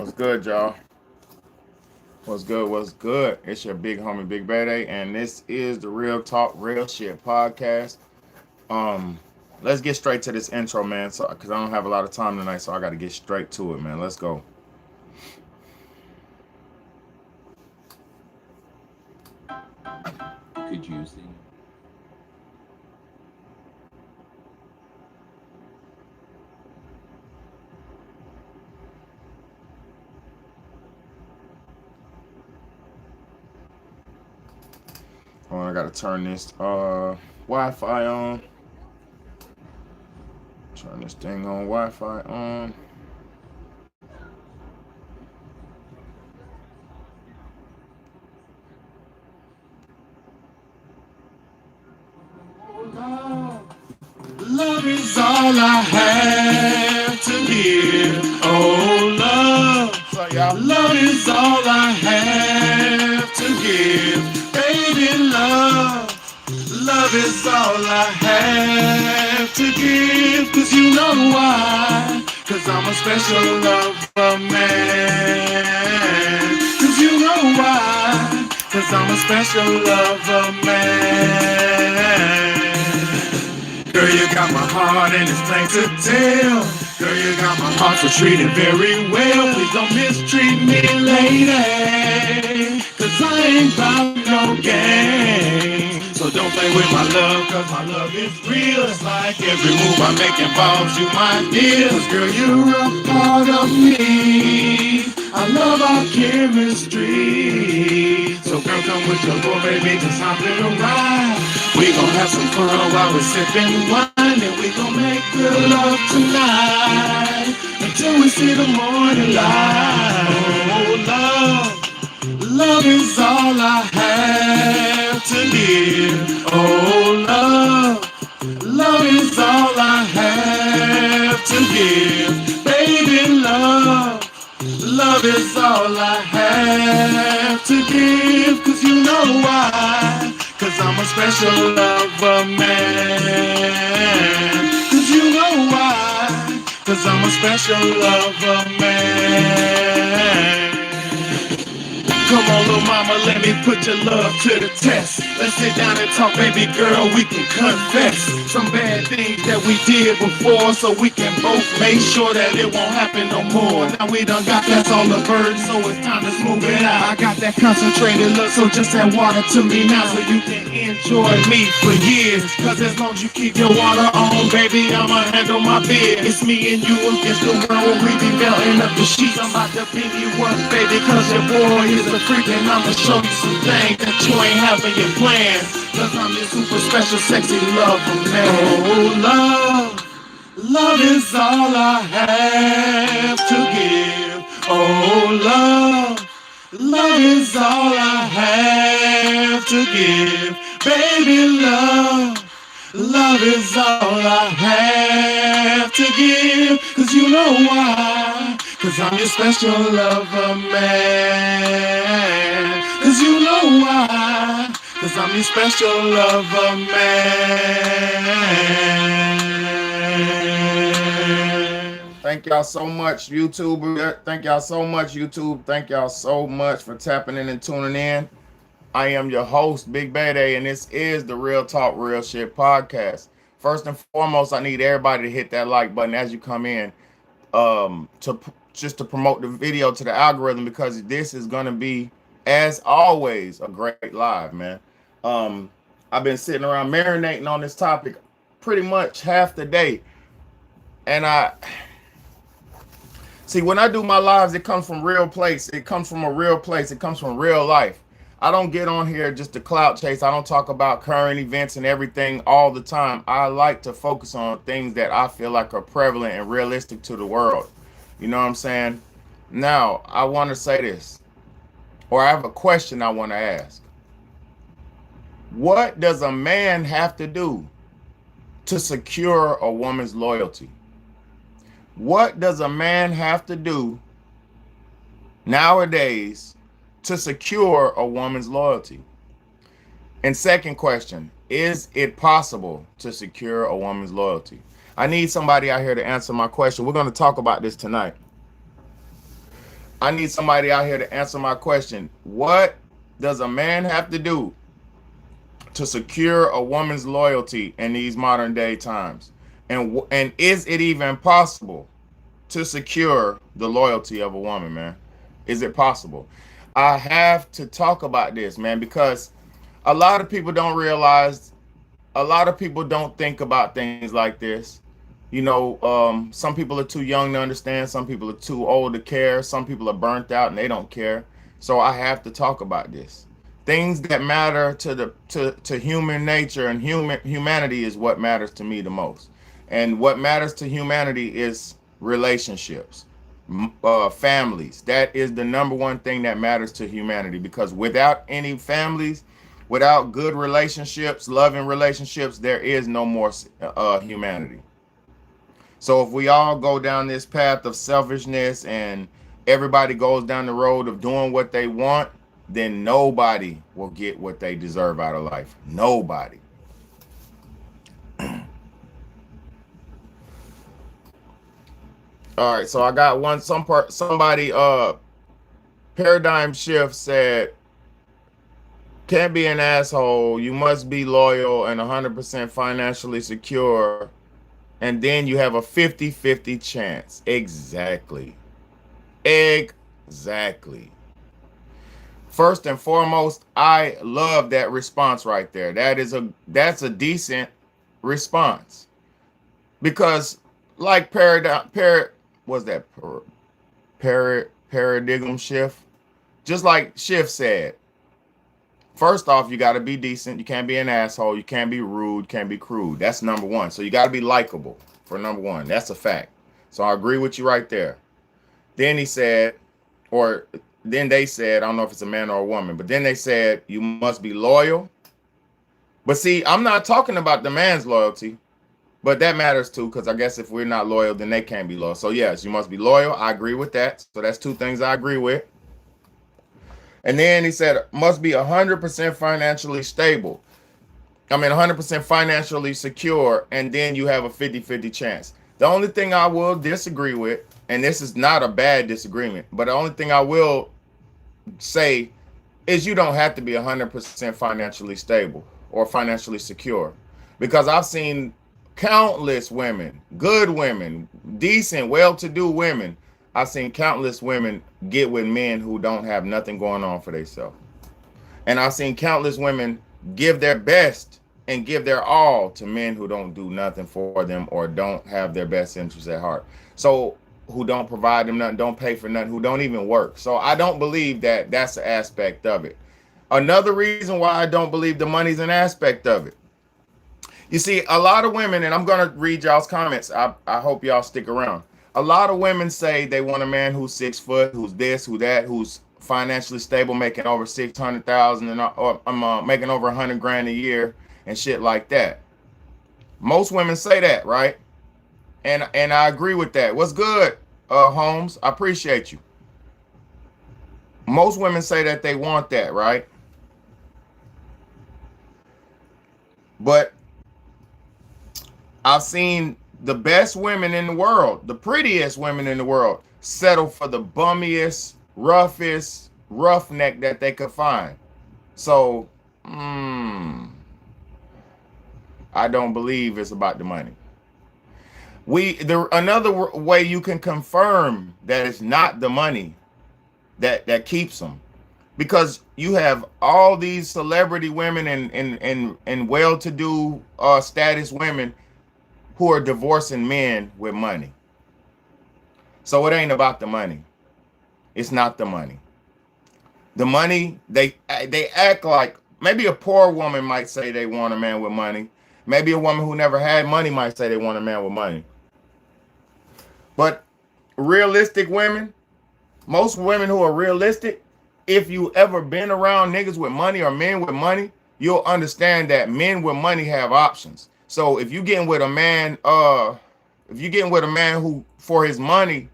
What's good, y'all? What's good? What's good? It's your big homie, Big Bad A, and this is the Real Talk, Real Shit podcast. Um, let's get straight to this intro, man. So, cause I don't have a lot of time tonight, so I got to get straight to it, man. Let's go. Could you sing? Oh, I got to turn this Wi-Fi on. Turn this thing on Wi-Fi on. Love is all I have to give. Oh, love. What's up, y'all? Love is all I have to give. Baby, love. Love is all I have to give. Cause you know why. Cause I'm a special lover man. Cause you know why. Cause I'm a special lover man. Girl, you got my heart and it's plain to tell. Girl, you got my heart, so treat it very well. Please don't mistreat me, lady. Cause I ain't about no game. So don't play with my love, cause my love is real. It's like every move I make involves you, my dear. Cause girl, you're a part of me. I love our chemistry. So girl, come with your boy, baby, just hop in a ride. We gon' have some fun while we're sipping wine. And we gon' make good love tonight until we see the morning light. Oh, love. Love is all I have to give. Oh, love. Love is all I have to give. Baby, love. Love is all I have to give. Cause you know why. Cause I'm a special lover man. Cause you know why. Cause I'm a special lover man. Come on, little mama, let me put your love to the test. Let's sit down and talk, baby girl, we can confess some bad things that we did before, so we can both make sure that it won't happen no more. Now we done got that's all the birds, so it's time to smooth it out. I got that concentrated look, so just add water to me now so you can enjoy me for years. Cause as long as you keep your water on, baby, I'ma handle my beer. It's me and you against the world, we be melting up the sheets. I'm about to bring you up, baby, cause your boy is a freak, and I'ma show you some things that you ain't having your plans. Cause I'm your super special sexy lover, man. Oh, love. Love is all I have to give. Oh, love. Love is all I have to give. Baby, love. Love is all I have to give. Cause you know why. Cause I'm your special lover man. Cause you know why. Cause I'm your special lover man. Thank y'all so much, YouTube. Thank y'all so much, YouTube. Thank y'all so much for tapping in and tuning in. I am your host, Big Bad A, and this is the Real Talk, Real Shit podcast. First and foremost, I need everybody to hit that like button as you come in, just to promote the video to the algorithm, because this is gonna be, as always, a great live, man. I've been sitting around marinating on this topic pretty much half the day, and I see when I do my lives, it comes from real place. It comes from a real place. It comes from real life. I don't get on here just to clout chase. I don't talk about current events and everything all the time. I like to focus on things that I feel like are prevalent and realistic to the world. You know what I'm saying? Now, I want to say this, or I have a question I want to ask. What does a man have to do to secure a woman's loyalty? What does a man have to do nowadays to secure a woman's loyalty? And second question, is it possible to secure a woman's loyalty? I need somebody out here to answer my question. We're going to talk about this tonight. I need somebody out here to answer my question. What does a man have to do to secure a woman's loyalty in these modern day times? And is it even possible to secure the loyalty of a woman, man? Is it possible? I have to talk about this, man, because a lot of people don't realize, a lot of people don't think about things like this. Some people are too young to understand. Some people are too old to care. Some people are burnt out and they don't care. So I have to talk about this. Things that matter to human nature and humanity is what matters to me the most. And what matters to humanity is relationships, families. That is the number one thing that matters to humanity, because without any families, without good relationships, loving relationships, there is no more humanity. So if we all go down this path of selfishness and everybody goes down the road of doing what they want, then nobody will get what they deserve out of life. Nobody. All right, so I got one. Somebody paradigm shift said, can't be an asshole. You must be loyal and 100% financially secure, and then you have a 50-50 chance. Exactly. Exactly. First and foremost, I love that response right there. That's a decent response, because like paradigm shift, just like Shift said, first off, you got to be decent. You can't be an asshole. You can't be rude. Can't be crude. That's number one. So you got to be likable for number one. That's a fact. So I agree with you right there. Then he said, or then they said, I don't know if it's a man or a woman, but then they said you must be loyal. But see, I'm not talking about the man's loyalty, but that matters too, because I guess if we're not loyal, then they can't be loyal. So yes, you must be loyal. I agree with that. So that's two things I agree with. And then he said, must be 100% financially stable. 100% financially secure. And then you have a 50-50 chance. The only thing I will disagree with, and this is not a bad disagreement, but the only thing I will say is you don't have to be 100% financially stable or financially secure. Because I've seen countless women, good women, decent, well-to-do women. I've seen countless women get with men who don't have nothing going on for themselves. And I've seen countless women give their best and give their all to men who don't do nothing for them or don't have their best interests at heart. So who don't provide them nothing, don't pay for nothing, who don't even work. So I don't believe that that's an aspect of it. Another reason why I don't believe the money's an aspect of it. You see, a lot of women, and I'm going to read y'all's comments. I hope y'all stick around. A lot of women say they want a man who's 6 foot, who's this, who that, who's financially stable, making over 600,000 and making over 100 grand a year and shit like that. Most women say that, right? And I agree with that. What's good, Holmes? I appreciate you. Most women say that they want that, right? But I've seen the best women in the world, the prettiest women in the world, settle for the bummiest, roughest roughneck that they could find. So, I don't believe it's about the money. Another way you can confirm that it's not the money that keeps them, because you have all these celebrity women and well-to-do status women who are divorcing men with money. So it ain't about the money. It's not the money. The money, they act like, maybe a poor woman might say they want a man with money. Maybe a woman who never had money might say they want a man with money. But realistic women, most women who are realistic, if you ever been around niggas with money or men with money, you'll understand that men with money have options. So if you getting with a man, who for his money,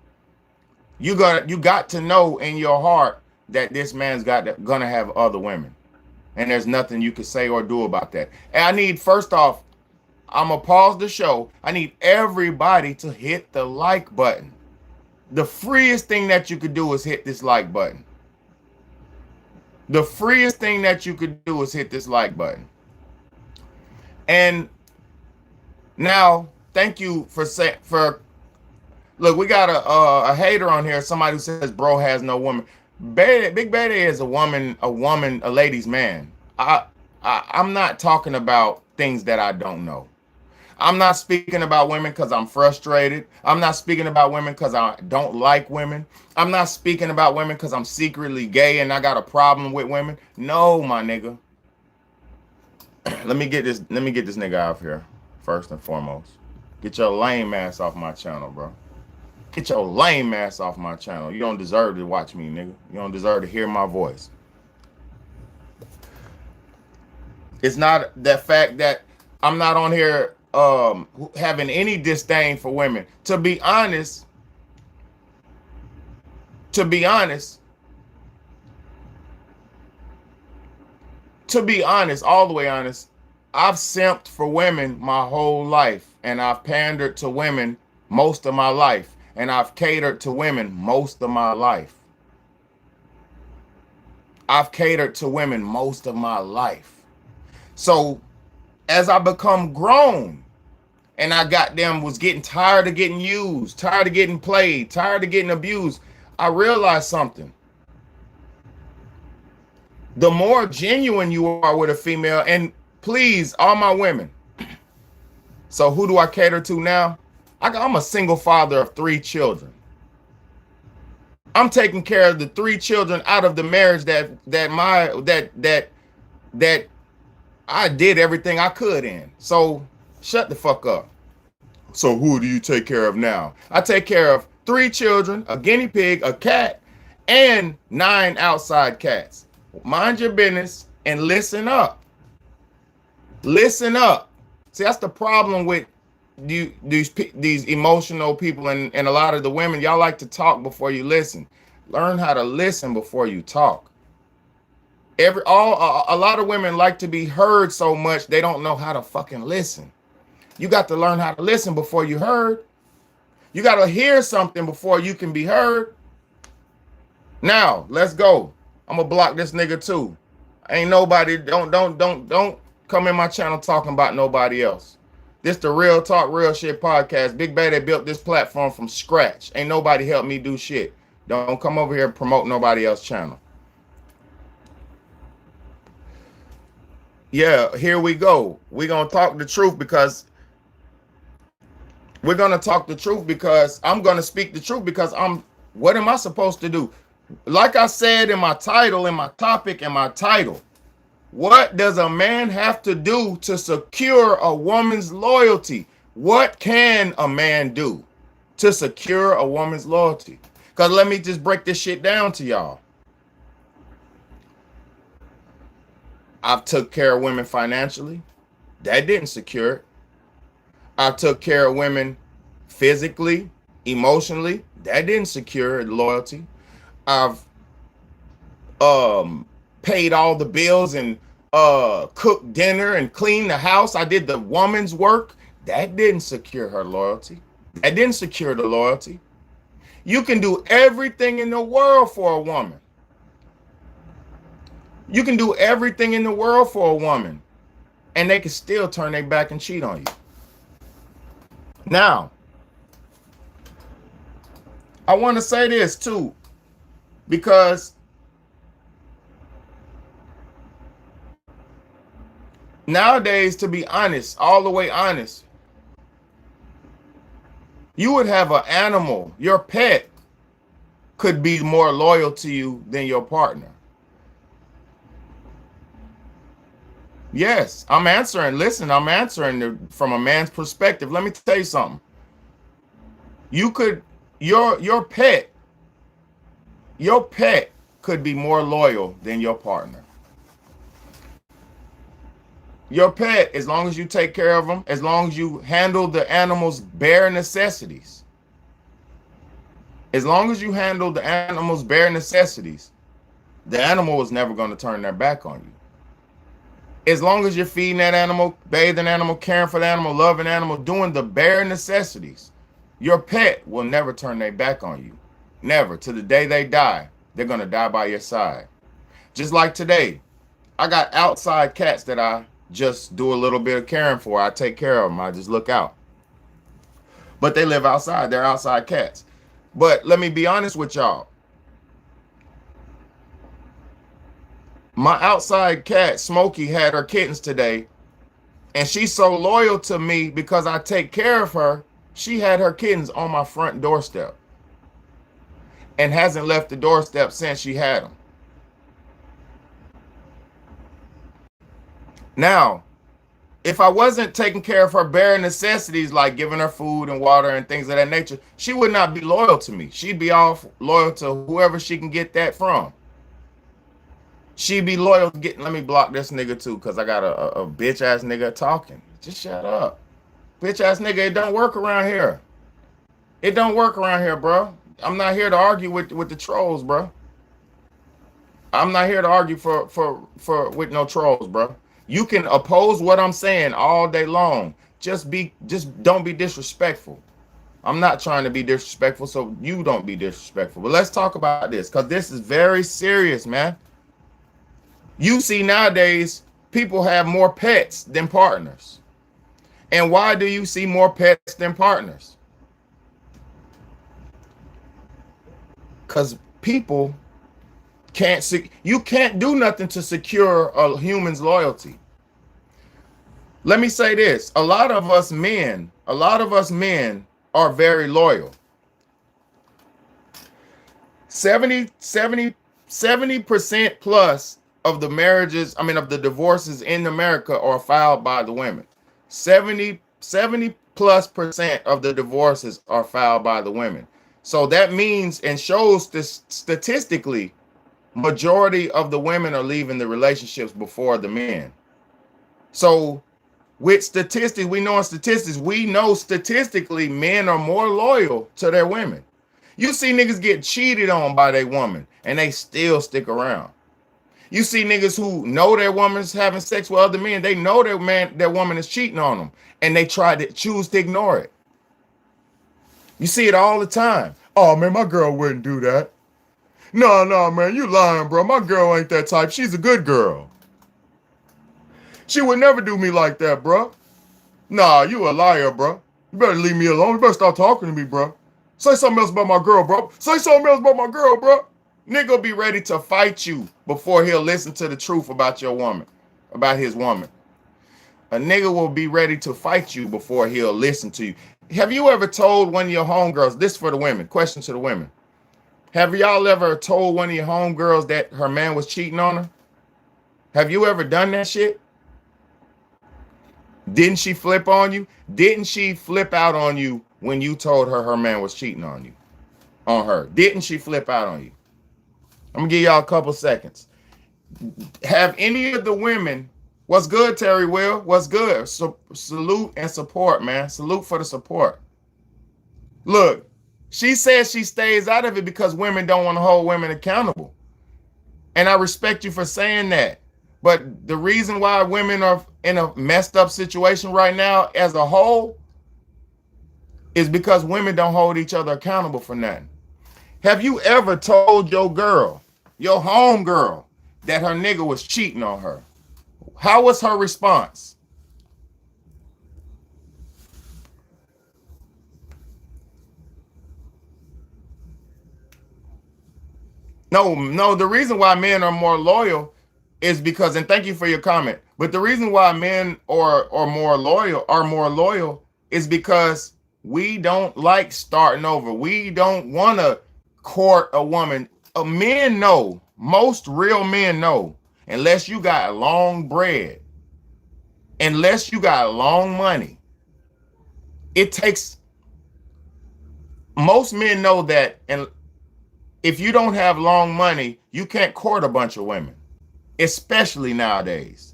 you got to know in your heart that this man's gonna have other women, and there's nothing you can say or do about that. And I need, first off, I'm gonna pause the show. I need everybody to hit the like button. The freest thing that you could do is hit this like button. The freest thing that you could do is hit this like button. And now, thank you for look, we got a hater on here, somebody who says bro has no woman. Big Betty is a woman, a lady's man. I'm not talking about things that I don't know. I'm not speaking about women because I'm frustrated. I'm not speaking about women because I don't like women. I'm not speaking about women because I'm secretly gay and I got a problem with women. No, my nigga. Let me get this nigga out of here first and foremost. Get your lame ass off my channel, bro. Get your lame ass off my channel. You don't deserve to watch me, nigga. You don't deserve to hear my voice. It's not that fact that I'm not on here having any disdain for women. To be honest, all the way honest, I've simped for women my whole life, and I've pandered to women most of my life, and I've catered to women most of my life. I've catered to women most of my life. So as I become grown and I was getting tired of getting used, tired of getting played, tired of getting abused, I realized something. The more genuine you are with a female, and please, all my women. So who do I cater to now? I'm a single father of 3 children. I'm taking care of the 3 children out of the marriage that I did everything I could in. So shut the fuck up. So who do you take care of now? I take care of 3 children, a guinea pig, a cat, and 9 outside cats. Mind your business and listen up. Listen up. See, that's the problem with these emotional people and a lot of the women. Y'all like to talk before you listen. Learn how to listen before you talk. A lot of women like to be heard so much they don't know how to fucking listen. You got to learn how to listen before you heard. You got to hear something before you can be heard. Now, let's go. I'm gonna block this nigga too. Ain't nobody, don't come in my channel talking about nobody else. This the Real Talk, Real Shit podcast. Big Betty built this platform from scratch. Ain't nobody helped me do shit. Don't come over here and promote nobody else's channel. Yeah, here we go. We're gonna talk the truth because I'm gonna speak the truth because what am I supposed to do? Like I said in my title, in my topic, in my title, what does a man have to do to secure a woman's loyalty? What can a man do to secure a woman's loyalty? Because let me just break this shit down to y'all. I've took care of women financially. That didn't secure it. I took care of women physically, emotionally. That didn't secure loyalty. I've paid all the bills and cooked dinner and cleaned the house. I did the woman's work. That didn't secure her loyalty. That didn't secure the loyalty. You can do everything in the world for a woman. You can do everything in the world for a woman, and they can still turn their back and cheat on you. Now, I want to say this too, because nowadays, to be honest, all the way honest, you would have an animal, your pet could be more loyal to you than your partner. Yes, I'm answering. Listen, I'm answering from a man's perspective. Let me tell you something. You could, your pet could be more loyal than your partner. Your pet, as long as you take care of them, as long as you handle the animal's bare necessities, as long as you handle the animal's bare necessities, the animal is never going to turn their back on you. As long as you're feeding that animal, bathing the animal, caring for the animal, loving the animal, doing the bare necessities, Your pet will never turn their back on you. Never. To the day they die, they're going to die by your side. Just like today, I got outside cats that I just do a little bit of caring for. I take care of them. I just look out. But they live outside. They're outside cats. But let me be honest with y'all. My outside cat, Smokey, had her kittens today. And she's so loyal to me because I take care of her. She had her kittens on my front doorstep and hasn't left the doorstep since she had them. Now, if I wasn't taking care of her bare necessities, like giving her food and water and things of that nature, she would not be loyal to me. She'd be all loyal to whoever she can get that from. She'd be loyal to get, let me block this nigga too, because I got a bitch ass nigga talking. Just shut up. Bitch ass nigga, it don't work around here. It don't work around here, bro. I'm not here to argue with the trolls, bro. I'm not here to argue with no trolls, bro. You can oppose what I'm saying all day long. Just don't be disrespectful. I'm not trying to be disrespectful, so you don't be disrespectful. But let's talk about this, because this is very serious, man. You see nowadays, people have more pets than partners. And why do you see more pets than partners? Because people you can't do nothing to secure a human's loyalty. Let me say this. A lot of us men are very loyal. 70% plus of the marriages, of the divorces in America are filed by the women. 70 plus percent of the divorces are filed by the women. So that means and shows this statistically, majority of the women are leaving the relationships before the men. So with statistics, we know statistically men are more loyal to their women. You see niggas get cheated on by their woman and they still stick around. You see niggas who know their woman's having sex with other men. They know their woman is cheating on them, and they choose to ignore it. You see it all the time. Oh man, my girl wouldn't do that. No, man, you lying, bro. My girl ain't that type. She's a good girl. She would never do me like that, bro. Nah, you a liar, bro. You better leave me alone. You better stop talking to me, bro. Say something else about my girl, bro. Say something else about my girl, bro. Nigga be ready to fight you before he'll listen to the truth about your woman, about his woman. A nigga will be ready to fight you before he'll listen to you. Have you ever told one of your homegirls, this for the women, question to the women. Have y'all ever told one of your homegirls that her man was cheating on her? Have you ever done that shit? Didn't she flip on you? Didn't she flip out on you when you told her man was cheating on you? On her? Didn't she flip out on you? I'm gonna give y'all a couple seconds. Have any of the women, what's good, Terry Will? What's good? So, salute and support, man. Salute for the support. Look, she says she stays out of it because women don't want to hold women accountable. And I respect you for saying that. But the reason why women are in a messed up situation right now as a whole is because women don't hold each other accountable for nothing. Have you ever told your girl, your home girl, that her nigga was cheating on her? How was her response? No, the reason why men are more loyal is because, and thank you for your comment, but the reason why men are more loyal is because we don't like starting over. We don't want to court a woman. Men know, most real men know, unless you got long bread, unless you got long money, it takes, most men know that, and if you don't have long money, you can't court a bunch of women, especially nowadays.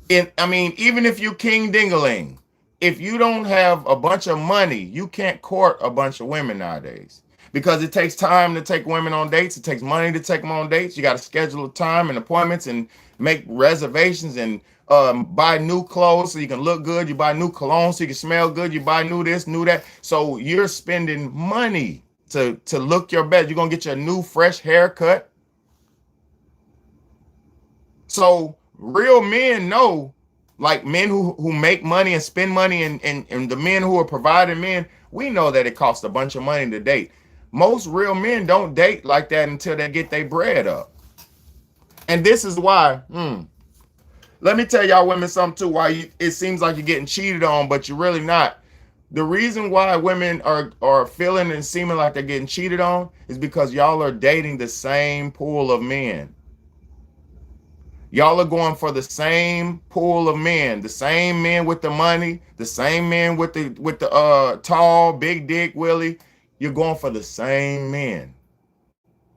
Even if you king dingaling, if you don't have a bunch of money, you can't court a bunch of women nowadays, because it takes time to take women on dates. It takes money to take them on dates. You got to schedule time and appointments and make reservations and buy new clothes so you can look good. You buy new cologne so you can smell good. You buy new this, new that. So you're spending money to look your best. You're gonna get your new fresh haircut. So real men know, like men who make money and spend money, and the men who are providing men, we know that it costs a bunch of money to date. Most real men don't date like that until they get their bread up. And this is why, let me tell y'all women something too, it seems like you're getting cheated on, but you're really not. The reason why women are feeling and seeming like they're getting cheated on is because y'all are dating the same pool of men. Y'all are going for the same pool of men, the same men with the money, the same men with the tall, big dick Willie. You're going for the same men.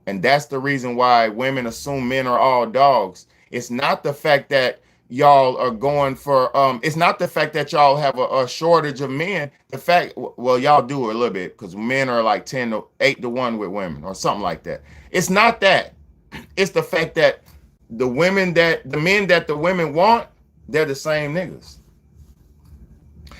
And that's the reason why women assume men are all dogs. It's not the fact that y'all are going for it's not the fact that y'all have a shortage of men. The fact, well, y'all do a little bit because men are like 8 to 1 with women or something like that. It's not that. It's the fact that the men that the women want, they're the same niggas.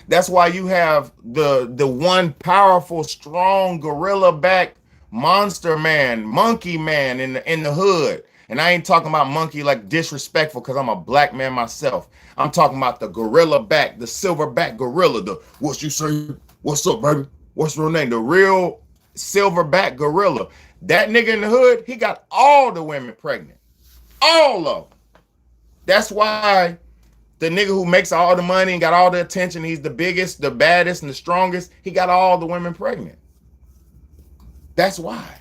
That's why you have the one powerful, strong, gorilla back monster man, monkey man in the hood. And I ain't talking about monkey like disrespectful because I'm a black man myself. I'm talking about the gorilla back, the silverback gorilla, the what you say, what's up, baby? What's your name? The real silverback gorilla. That nigga in the hood, he got all the women pregnant. All of them. That's why the nigga who makes all the money and got all the attention, he's the biggest, the baddest, and the strongest, he got all the women pregnant. That's why.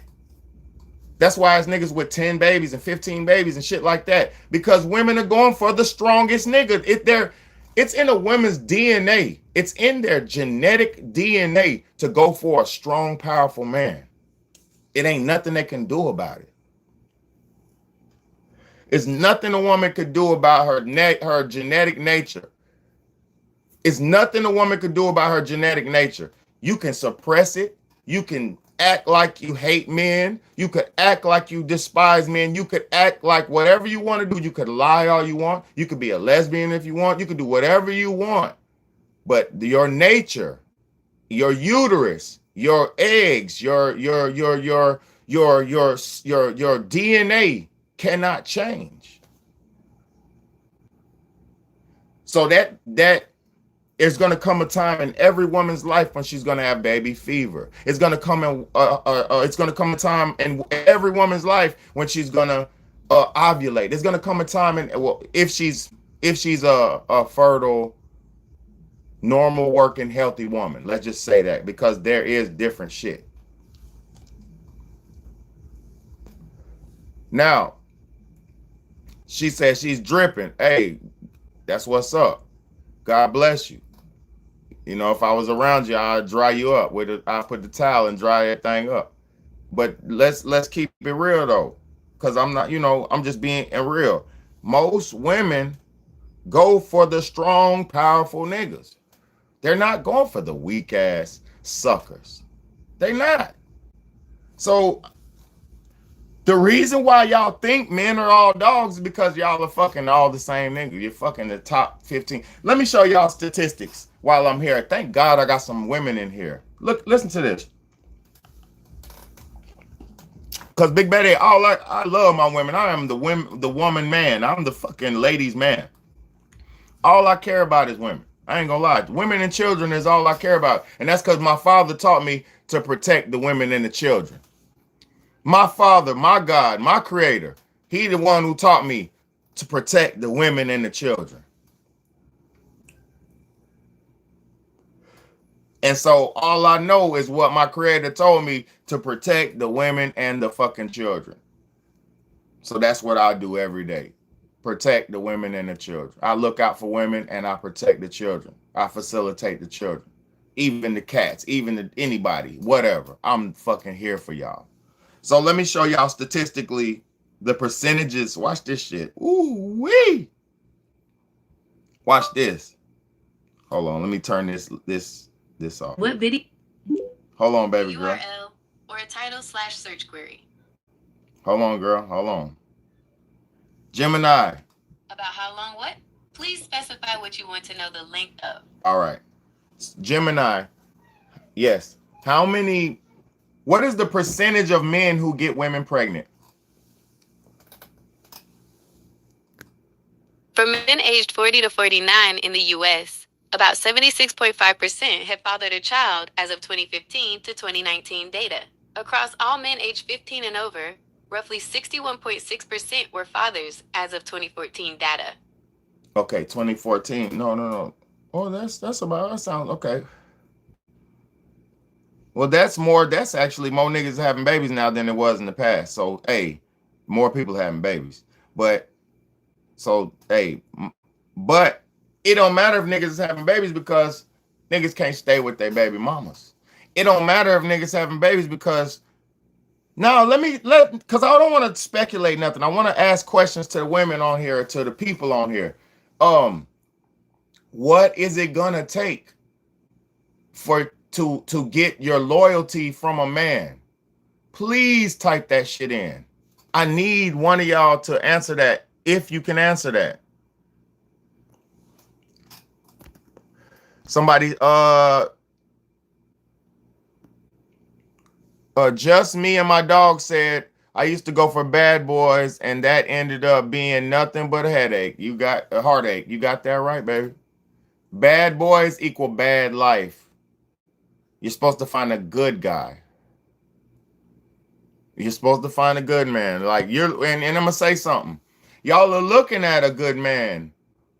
That's why it's niggas with 10 babies and 15 babies and shit like that. Because women are going for the strongest nigga. It's in a woman's DNA. It's in their genetic DNA to go for a strong, powerful man. It ain't nothing they can do about it. It's nothing a woman could do about her genetic nature. It's nothing a woman could do about her genetic nature. You can suppress it. You can act like you hate men. You could act like you despise men. You could act like whatever you want to do. You could lie all you want. You could be a lesbian if you want. You could do whatever you want. But your nature, your uterus, your eggs, your DNA cannot change. So that is going to come a time in every woman's life when she's going to have baby fever. It's going to come a time in every woman's life when she's going to ovulate. There's going to come a time if she's a fertile, normal, working, healthy woman. Let's just say that, because there is different shit. Now, she says she's dripping. Hey, that's what's up. God bless you. You know, if I was around you, I'd dry you up with it. I'll put the towel and dry that thing up. But let's keep it real though, because I'm not, I'm just being real. Most women go for the strong, powerful niggas. They're not going for the weak ass suckers. They not. So the reason why y'all think men are all dogs is because y'all are fucking all the same nigga. You're fucking the top 15. Let me show y'all statistics while I'm here. Thank God I got some women in here. Look, listen to this. Because Big Betty, I love my women. I am the woman man. I'm the fucking ladies man. All I care about is women. I ain't gonna lie. Women and children is all I care about. And that's because my father taught me to protect the women and the children. My father, my God, my creator, he the one who taught me to protect the women and the children. And so all I know is what my creator told me, to protect the women and the fucking children. So that's what I do every day. Protect the women and the children. I look out for women and I protect the children. I facilitate the children. Even the cats, even anybody, whatever. I'm fucking here for y'all. So let me show y'all statistically the percentages. Watch this shit. Ooh wee. Watch this. Hold on. Let me turn this off. What video? Hold on, baby girl. URL or a title/search query. Hold on, girl. Hold on. Gemini. About how long what? Please specify what you want to know the length of. All right. Gemini. Yes. What is the percentage of men who get women pregnant? For men aged 40 to 49 in the U.S., about 76.5% have fathered a child as of 2015 to 2019 data. Across all men aged 15 and over, roughly 61.6% were fathers as of 2014 data. Okay, 2014. No. Oh, that sounds okay. Well, that's actually more niggas having babies now than it was in the past. So, hey, more people having babies. But but it don't matter if niggas is having babies because niggas can't stay with their baby mamas. It don't matter if niggas having babies because now because I don't want to speculate nothing. I want to ask questions to the women on here, to the people on here. What is it gonna take to get your loyalty from a man? Please type that shit in. I need one of y'all to answer that if you can answer that. Somebody, just me and my dog said I used to go for bad boys and that ended up being nothing but a headache. You got a heartache. You got that right, baby. Bad boys equal bad life. You're supposed to find a good guy. You're supposed to find a good man. Like and I'm gonna say something. Y'all are looking at a good man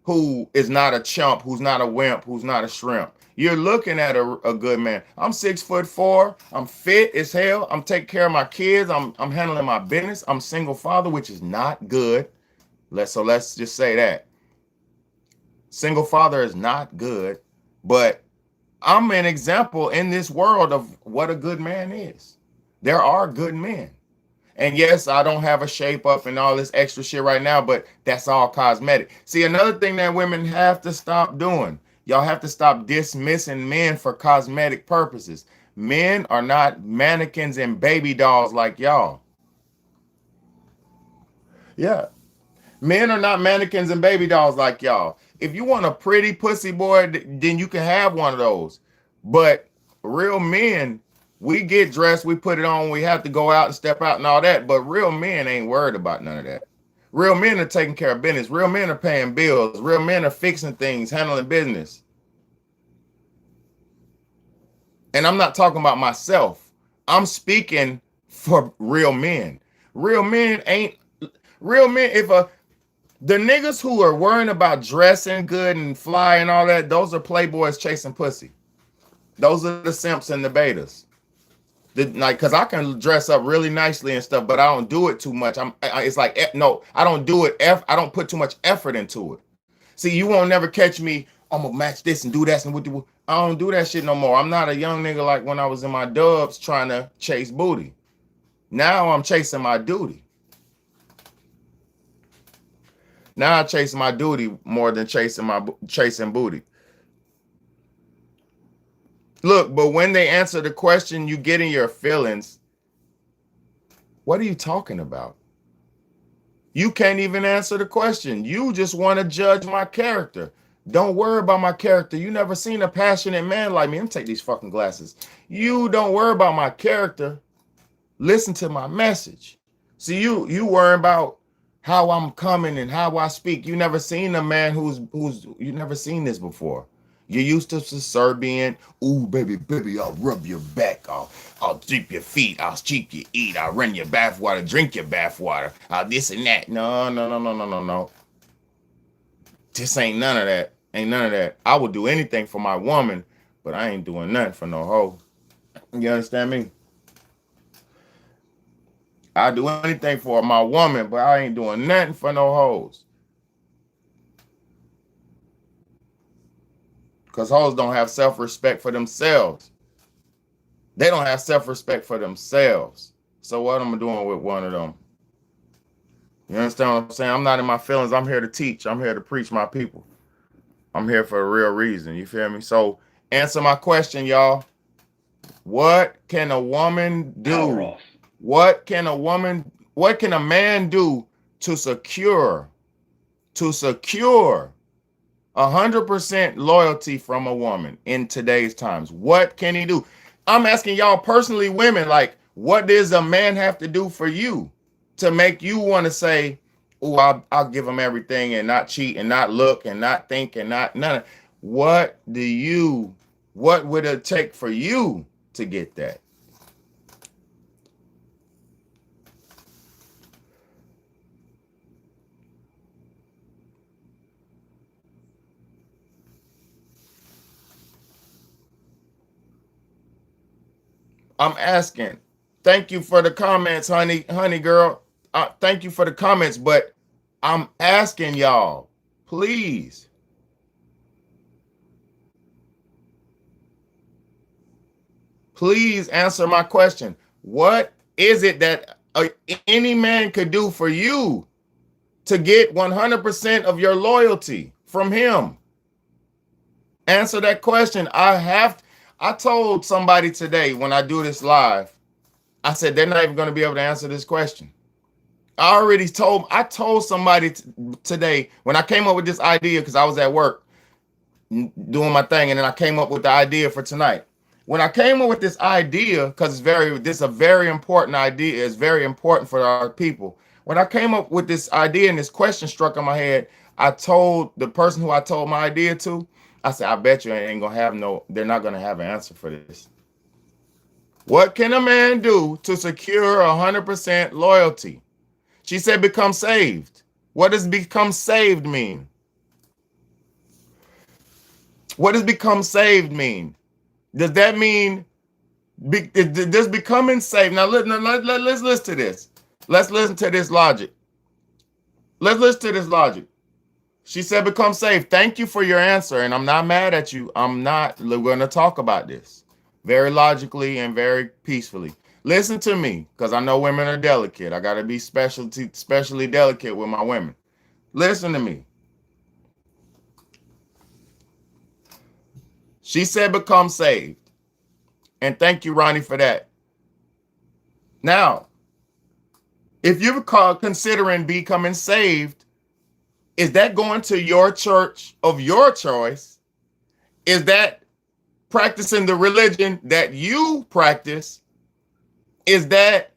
who is not a chump, who's not a wimp, who's not a shrimp. You're looking at a good man. I'm 6'4". I'm fit as hell. I'm taking care of my kids. I'm handling my business. I'm single father, which is not good. Let's just say that. Single father is not good, but I'm an example in this world of what a good man is. There are good men. And yes, I don't have a shape up and all this extra shit right now, but that's all cosmetic. See, another thing that women have to stop doing, y'all have to stop dismissing men for cosmetic purposes. Men are not mannequins and baby dolls like y'all. Yeah. Men are not mannequins and baby dolls like y'all. If you want a pretty pussy boy, then you can have one of those. But real men, we get dressed, we put it on, we have to go out and step out and all that. But real men ain't worried about none of that. Real men are taking care of business. Real men are paying bills. Real men are fixing things, handling business. And I'm not talking about myself. I'm speaking for real men. Real men, the niggas who are worrying about dressing good and fly and all that, those are playboys chasing pussy. Those are the simps and the betas. Cause I can dress up really nicely and stuff, but I don't do it too much. It's like, no, I don't do it. I don't put too much effort into it. See, you won't never catch me. I'm gonna match this and do that and I don't do that shit no more. I'm not a young nigga like when I was in my dubs trying to chase booty. Now I'm chasing my duty. Now I chase my duty more than chasing booty. Look, but when they answer the question, you get in your feelings. What are you talking about? You can't even answer the question. You just want to judge my character. Don't worry about my character. You never seen a passionate man like me. Let me take these fucking glasses. You don't worry about my character. Listen to my message. See, you worry about how I'm coming and how I speak. You never seen a man you never seen this before. You're used to Serbian. Ooh, baby, I'll rub your back. I'll drip your feet. I'll cheek you eat. I'll run your bath water, drink your bath water. I'll this and that. No. This ain't none of that. Ain't none of that. I would do anything for my woman, but I ain't doing nothing for no hoe. You understand me? I do anything for my woman, but I ain't doing nothing for no hoes. Because hoes don't have self-respect for themselves. They don't have self-respect for themselves. So what am I doing with one of them? You understand what I'm saying? I'm not in my feelings. I'm here to teach. I'm here to preach my people. I'm here for a real reason. You feel me? So answer my question, y'all. What can a woman do? What can a man do to secure 100% loyalty from a woman in today's times. What can he do? I'm asking y'all personally, women, like, what does a man have to do for you to make you want to say, oh, I'll give him everything and not cheat and not look and not think and not none of what would it take for you to get that? I'm asking. Thank you for the comments, honey girl. Thank you for the comments, but I'm asking y'all, please. Please answer my question. What is it that any man could do for you to get 100% of your loyalty from him? Answer that question. I told somebody today when I do this live, I said they're not even going to be able to answer this question. I told somebody today when I came up with this idea, because I was at work doing my thing, and then I came up with the idea for tonight. When I came up with this idea, because this is a very important idea, it's very important for our people. When I came up with this idea and this question struck in my head, I told the person who I told my idea to, I said, I bet you they're not gonna have an answer for this. What can a man do to secure 100% loyalty? She said, become saved. What does become saved mean? What does become saved mean? Does that mean does becoming saved? Now let's listen to this. Let's listen to this logic. Let's listen to this logic. She said, become saved. Thank you for your answer. And I'm not mad at you. We're going to talk about this very logically and very peacefully. Listen to me, because I know women are delicate. I got to be especially delicate with my women. Listen to me. She said, become saved. And thank you, Ronnie, for that. Now, if you're considering becoming saved, is that going to your church of your choice? Is that practicing the religion that you practice? Is that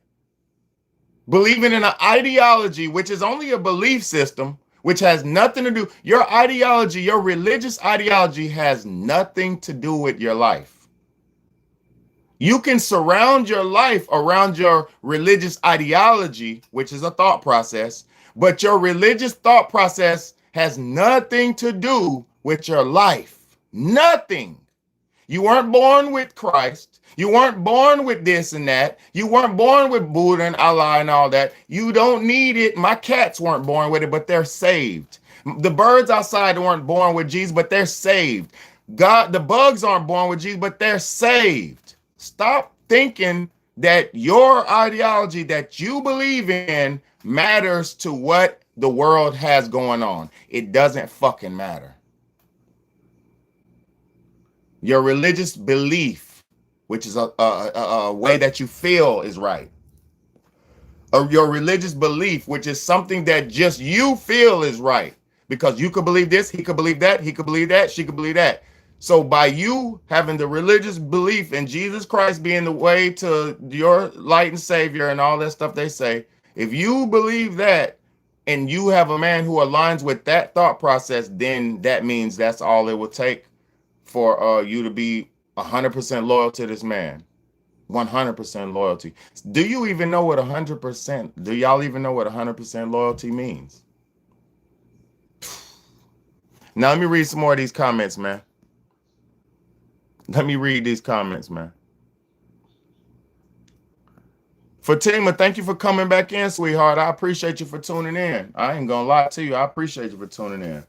believing in an ideology, which is only a belief system, which has nothing to do, your ideology, your religious ideology has nothing to do with your life. You can surround your life around your religious ideology, which is a thought process, but your religious thought process has nothing to do with your life. Nothing. You weren't born with Christ. You weren't born with this and that. You weren't born with Buddha and Allah and all that. You don't need it. My cats weren't born with it, but they're saved. The birds outside weren't born with Jesus, but they're saved. The bugs aren't born with Jesus, but they're saved. Stop thinking that your ideology that you believe in matters to what the world has going on. It doesn't fucking matter. Your religious belief, which is a way that you feel is right. Or your religious belief, which is something that just you feel is right. Because you could believe this, he could believe that, he could believe that, she could believe that. So by you having the religious belief in Jesus Christ being the way to your light and savior and all that stuff they say, if you believe that and you have a man who aligns with that thought process, then that means that's all it will take for you to be 100% loyal to this man. 100% loyalty. Do you even know what 100%? Do y'all even know what 100% loyalty means? Now let me read some more of these comments, man. Let me read these comments, man. Fatima, thank you for coming back in, sweetheart. I appreciate you for tuning in. I ain't gonna lie to you. I appreciate you for tuning in.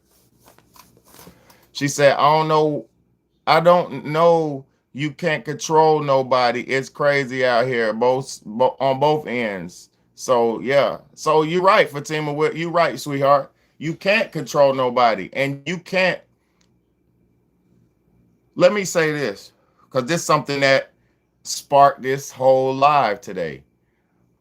She said, I don't know you can't control nobody. It's crazy out here, on both ends. So yeah. So you're right, Fatima. You're right, sweetheart. You can't control nobody, and you can't. Let me say this, because this is something that sparked this whole live today.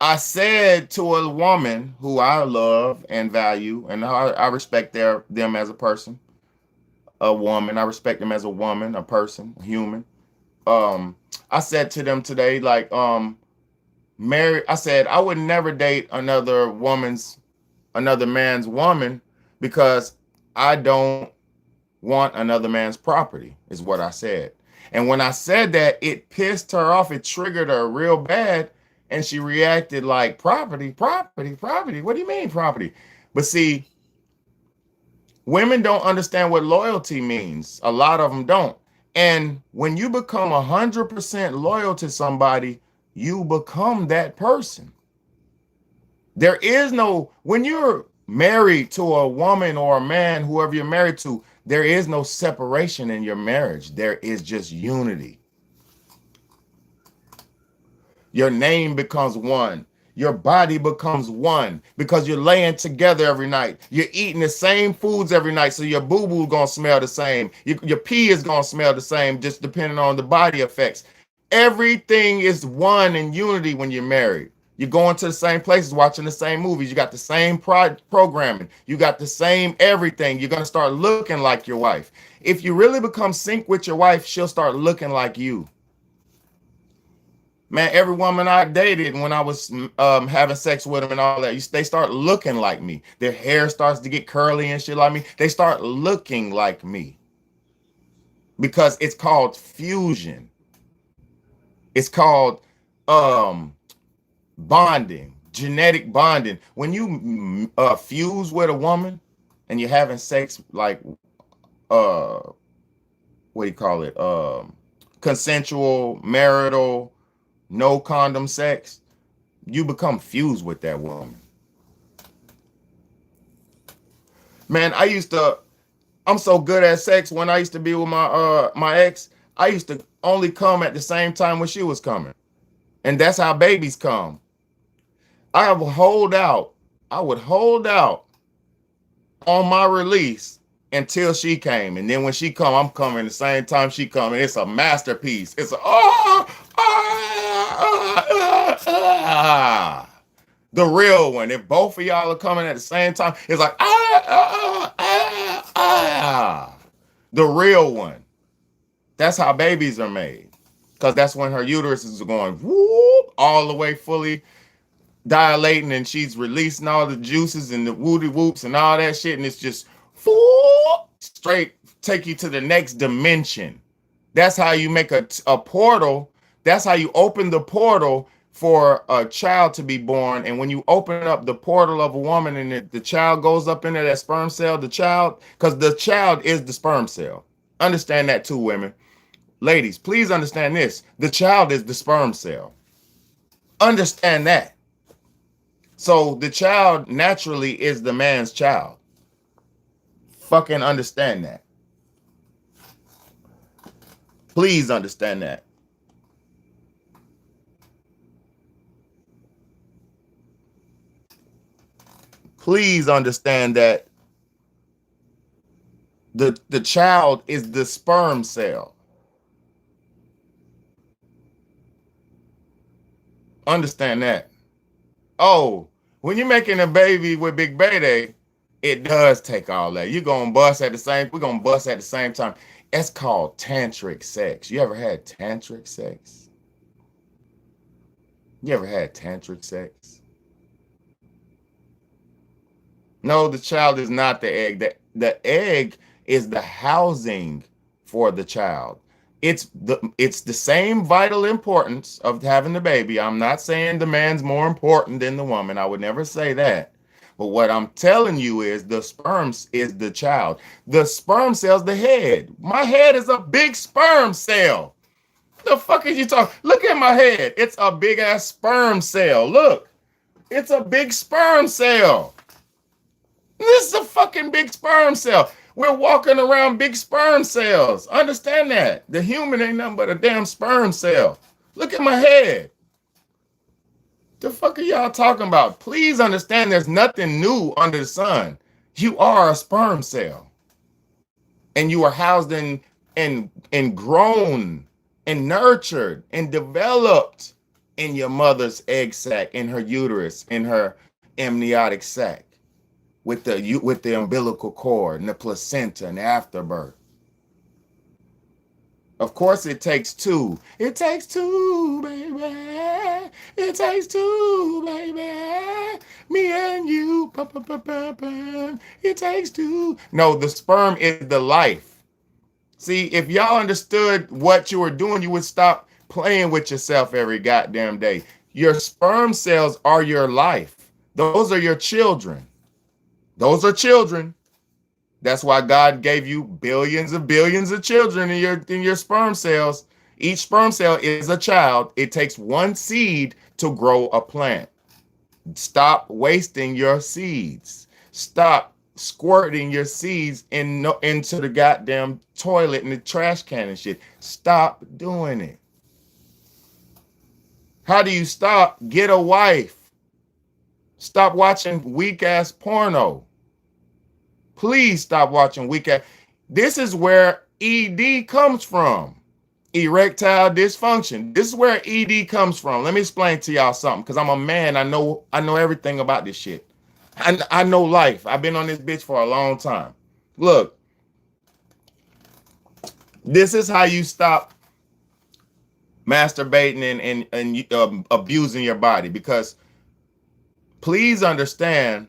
I said to a woman who I love and value, and I respect them as a person. a woman. I respect them as a woman, a person, a human. I said to them today, like, marry. I said I would never date another man's woman because I don't want another man's property, is what I said. And when I said that, it pissed her off. It triggered her real bad. And she reacted like, property, property, property. What do you mean, property? But see, women don't understand what loyalty means. A lot of them don't. And when you become 100% loyal to somebody, you become that person. There is no, when you're married to a woman or a man, whoever you're married to, there is no separation in your marriage. There is just unity. Your name becomes one. Your body becomes one because you're laying together every night. You're eating the same foods every night, so your boo-boo gonna smell the same. Your pee is gonna smell the same, just depending on the body effects. Everything is one in unity when you're married. You're going to the same places, watching the same movies. You got the same programming. You got the same everything. You're going to start looking like your wife. If you really become sync with your wife, she'll start looking like you. Man, every woman I dated when I was having sex with them and all that, they start looking like me. Their hair starts to get curly and shit like me. They start looking like me because it's called fusion. It's called bonding, genetic bonding. When you fuse with a woman and you're having sex, like what do you call it? Consensual, marital, no condom sex, you become fused with that woman. Man, I'm so good at sex. When I used to be with my ex, I used to only come at the same time when she was coming. And that's how babies come. I would hold out on my release until she came. And then when she come, I'm coming the same time she coming. It's a masterpiece. It's the real one. If both of y'all are coming at the same time, it's like the real one. That's how babies are made. Because that's when her uterus is going whoop all the way fully dilating, and she's releasing all the juices and the woody whoops and all that shit, and it's just straight take you to the next dimension. That's how you make a portal. That's how you open the portal for a child to be born. And when you open up the portal of a woman and the child goes up into that sperm cell, because the child is the sperm cell. Understand that too, women. Ladies, please understand this. The child is the sperm cell. Understand that. So the child naturally is the man's child. Fucking understand that. Please understand that. Please understand that the child is the sperm cell. Understand that. Oh, when you're making a baby with Big Baby, it does take all that. We're gonna bust at the same time. It's called tantric sex. You ever had tantric sex? You ever had tantric sex? No, the child is not the egg. The egg is the housing for the child. It's the same vital importance of having the baby. I'm not saying the man's more important than the woman. I would never say that. But what I'm telling you is the sperm is the child. The sperm cell's the head. My head is a big sperm cell. The fuck is you talking? Look at my head. It's a big ass sperm cell. Look, it's a big sperm cell. This is a fucking big sperm cell. We're walking around big sperm cells. Understand that. The human ain't nothing but a damn sperm cell. Look at my head. The fuck are y'all talking about? Please understand there's nothing new under the sun. You are a sperm cell. And you are housed and grown and nurtured and developed in your mother's egg sac, in her uterus, in her amniotic sac, with the umbilical cord and the placenta and the afterbirth. Of course, it takes two. It takes two, baby. It takes two, baby. Me and you. Pa, pa, pa, pa, pa. It takes two. No, the sperm is the life. See, if y'all understood what you were doing, you would stop playing with yourself every goddamn day. Your sperm cells are your life. Those are your children. Those are children. That's why God gave you billions of children in your sperm cells. Each sperm cell is a child. It takes one seed to grow a plant. Stop wasting your seeds. Stop squirting your seeds into the goddamn toilet and the trash can and shit. Stop doing it. How do you stop? Get a wife. Stop watching weak ass porno. Please stop watching weak ass. This is where ED comes from. Erectile dysfunction. This is where ED comes from. Let me explain to y'all something, because I'm a man. I know everything about this shit. I know life. I've been on this bitch for a long time. Look, this is how you stop masturbating and abusing your body. Because please understand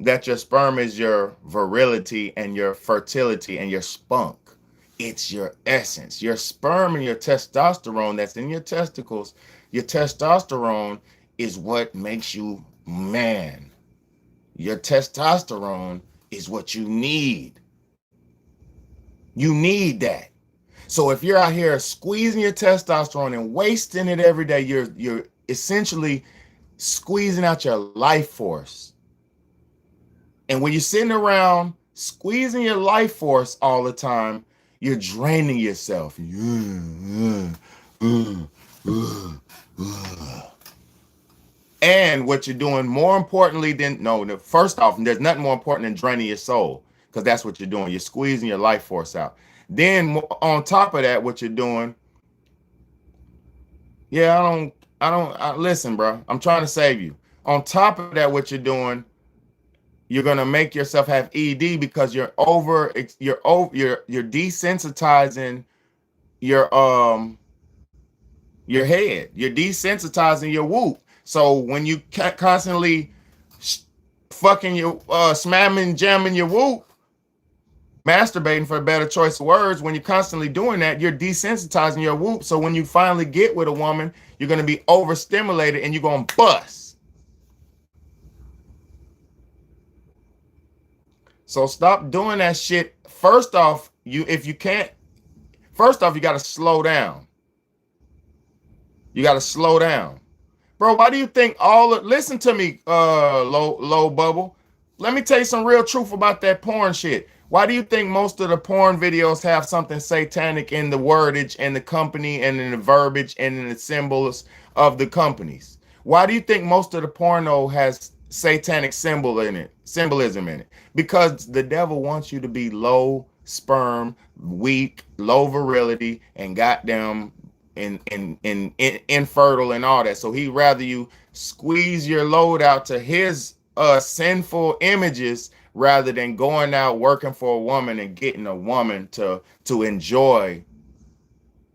that your sperm is your virility and your fertility and your spunk. It's your essence. Your sperm and your testosterone that's in your testicles, your testosterone is what makes you man. Your testosterone is what you need. You need that. So if you're out here squeezing your testosterone and wasting it every day, you're essentially squeezing out your life force. And when you're sitting around squeezing your life force all the time, you're draining yourself. And what you're doing, more importantly first off, there's nothing more important than draining your soul, because that's what you're doing. You're squeezing your life force out. Then on top of that, what you're doing, listen, bro. I'm trying to save you. On top of that, what you're doing, you're gonna make yourself have ED because you're desensitizing your head. You're desensitizing your whoop. So when you constantly fucking your smamming, jamming your whoop, masturbating for a better choice of words, when you're constantly doing that, you're desensitizing your whoop. So when you finally get with a woman, you're gonna be overstimulated and you're gonna bust. So stop doing that shit. First off, you gotta slow down. You gotta slow down. Bro, why do you think listen to me, low bubble. Let me tell you some real truth about that porn shit. Why do you think most of the porn videos have something satanic in the wordage and the company and in the verbiage and in the symbols of the companies? Why do you think most of the porno has satanic symbolism in it? Because the devil wants you to be low sperm, weak, low virility, and goddamn infertile and all that. So he'd rather you squeeze your load out to his sinful images rather than going out working for a woman and getting a woman to enjoy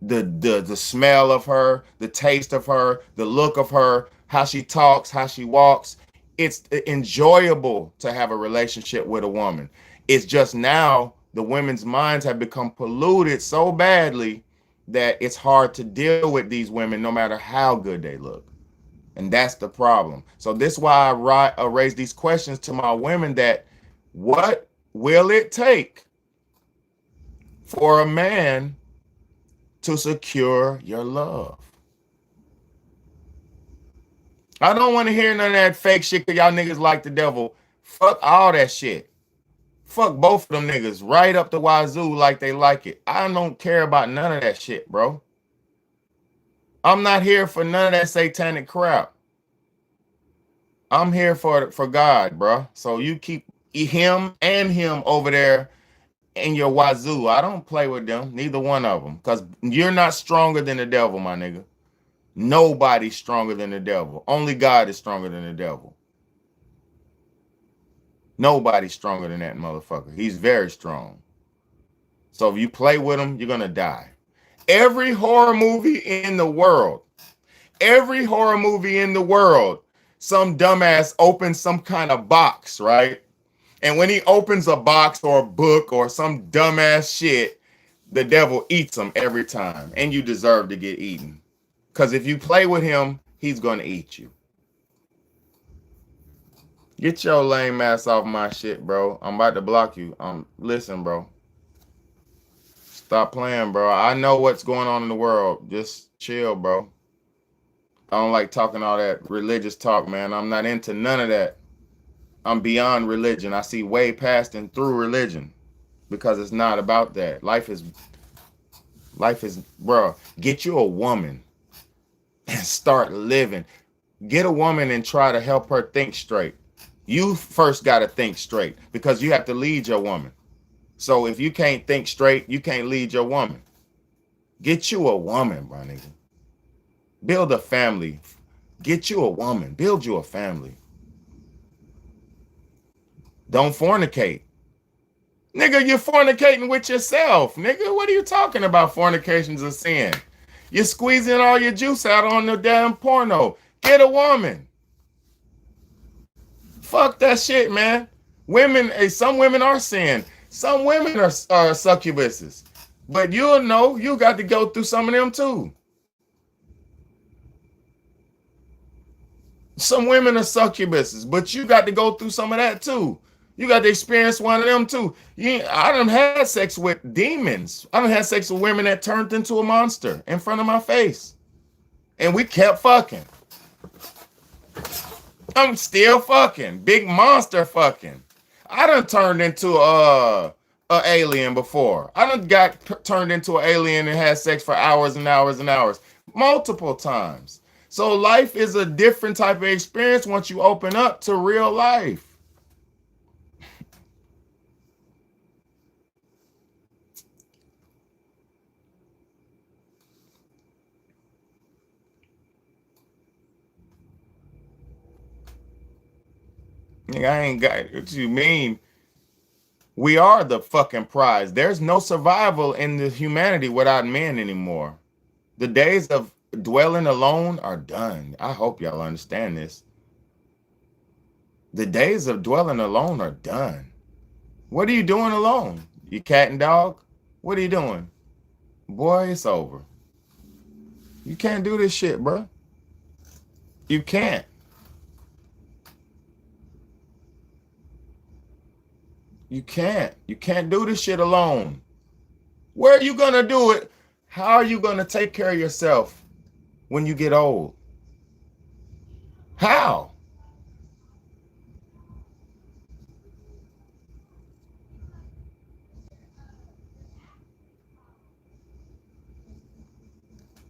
the smell of her, the taste of her, the look of her, how she talks, how she walks. It's enjoyable to have a relationship with a woman. It's just now the women's minds have become polluted so badly that it's hard to deal with these women no matter how good they look. And that's the problem. So this is why I raise these questions to my women, that what will it take for a man to secure your love? I don't want to hear none of that fake shit because y'all niggas like the devil. Fuck all that shit. Fuck both of them niggas right up the wazoo like they like it. I don't care about none of that shit, bro. I'm not here for none of that satanic crap. I'm here for God, bro. So you keep him over there in your wazoo. I don't play with them, neither one of them, because you're not stronger than the devil, my nigga. Nobody's stronger than the devil. Only God is stronger than the devil. Nobody's stronger than that motherfucker. He's very strong. So if you play with them, you're gonna die. Every horror movie in the world, every horror movie in the world, some dumbass opens some kind of box, right? And when he opens a box or a book or some dumbass shit, the devil eats them every time. And you deserve to get eaten. Because if you play with him, he's going to eat you. Get your lame ass off my shit, bro. I'm about to block you. Listen, bro. Stop playing, bro. I know what's going on in the world. Just chill, bro. I don't like talking all that religious talk, man. I'm not into none of that. I'm beyond religion. I see way past and through religion because it's not about that. Life is, bro, get you a woman and start living. Get a woman and try to help her think straight. You first got to think straight because you have to lead your woman. So if you can't think straight, you can't lead your woman. Get you a woman, bro, nigga. Build a family. Get you a woman. Build you a family. Don't fornicate. Nigga, you're fornicating with yourself. Nigga, what are you talking about? Fornication's a sin. You're squeezing all your juice out on the damn porno. Get a woman. Fuck that shit, man. Women, some women are sin. Some women are succubuses. But you'll know you got to go through some of them too. Some women are succubuses, but you got to go through some of that too. You got to experience one of them too. I done had sex with demons. I done had sex with women that turned into a monster in front of my face. And we kept fucking. I'm still fucking. Big monster fucking. I done turned into a alien before. I done got turned into an alien and had sex for hours and hours and hours. Multiple times. So life is a different type of experience once you open up to real life. Nigga, I ain't got what you mean. We are the fucking prize. There's no survival in the humanity without men anymore. The days of dwelling alone are done. I hope y'all understand this. The days of dwelling alone are done. What are you doing alone? You cat and dog? What are you doing? Boy, it's over. You can't do this shit, bro. You can't. You can't. You can't do this shit alone. Where are you going to do it? How are you going to take care of yourself when you get old? How?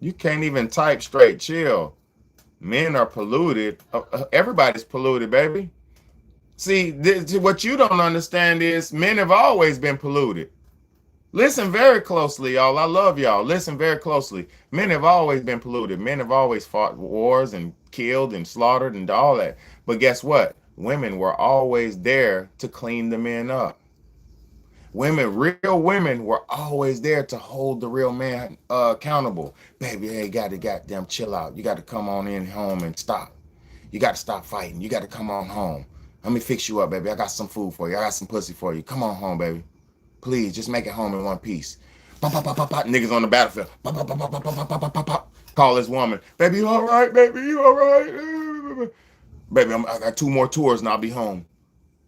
You can't even type straight. Chill. Men are polluted. Everybody's polluted, baby. See, what you don't understand is men have always been polluted. Listen very closely, y'all. I love y'all. Listen very closely. Men have always been polluted. Men have always fought wars and killed and slaughtered and all that. But guess what? Women were always there to clean the men up. Real women were always there to hold the real man accountable. Baby, hey, you got to goddamn chill out. You got to come on in home and stop. You got to stop fighting. You got to come on home. Let me fix you up, baby. I got some food for you. I got some pussy for you. Come on home, baby. Please, just make it home in one piece. Pop, pop, pop, pop, pop. Niggas on the battlefield. Pop, pop, pop, pop, pop, pop, pop, pop, pop. Call this woman. Baby, you all right, baby? You all right? Baby, I got 2 more tours and I'll be home.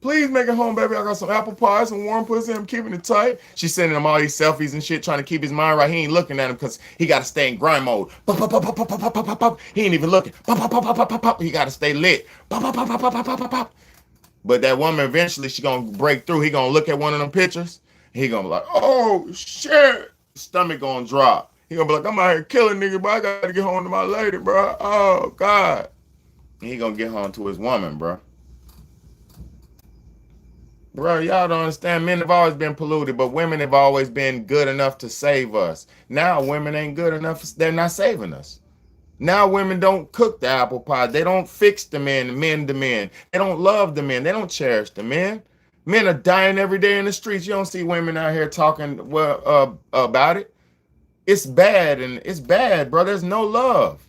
Please make it home, baby. I got some apple pie, some warm pussy. I'm keeping it tight. She's sending him all these selfies and shit, trying to keep his mind right. He ain't looking at him because he got to stay in grind mode. Pop, pop, pop, pop, pop, pop, pop, pop, pop. He ain't even looking. Pop, pop, pop, pop, pop, pop, pop. He got to stay lit. Pop, pop, pop, pop, pop, pop, pop, pop. But that woman eventually, she gonna break through. He gonna look at one of them pictures. He gonna be like, oh shit. Stomach gonna drop. He gonna be like, I'm out here killing nigga, but I gotta get home to my lady, bro. Oh God. And he gonna get home to his woman, bro. Bro, y'all don't understand. Men have always been polluted, but women have always been good enough to save us. Now women ain't good enough. They're not saving us. Now women don't cook the apple pie. They don't fix the men, mend the men. They don't love the men. They don't cherish the men. Men are dying every day in the streets. You don't see women out here talking about it. It's bad, and it's bad, bro. There's no love.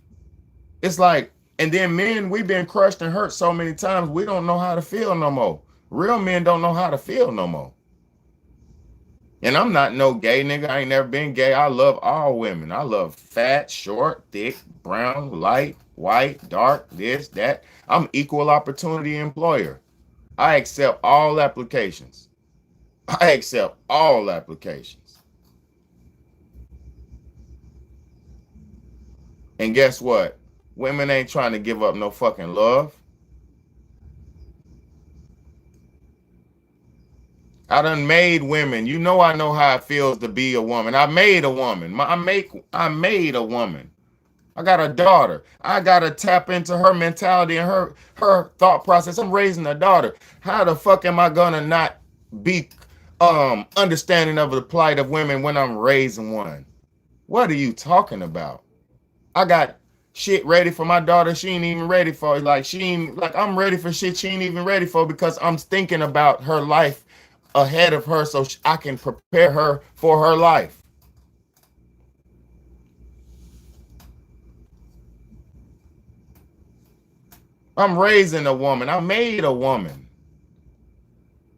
It's like, and then men, we've been crushed and hurt so many times, we don't know how to feel no more. Real men don't know how to feel no more. And I'm not no gay nigga. I ain't never been gay. I love all women. I love fat, short, thick, brown, light, white, dark, this, that. I'm equal opportunity employer. I accept all applications. I accept all applications. And guess what? Women ain't trying to give up no fucking love. I done made women. You know I know how it feels to be a woman. I made a woman. I made a woman. I got a daughter. I gotta tap into her mentality and her thought process. I'm raising a daughter. How the fuck am I gonna not be understanding of the plight of women when I'm raising one? What are you talking about? I got shit ready for my daughter. She ain't even ready for it. Like she ain't like I'm ready for shit she ain't even ready for because I'm thinking about her life ahead of her so I can prepare her for her life. I'm raising a woman. I made a woman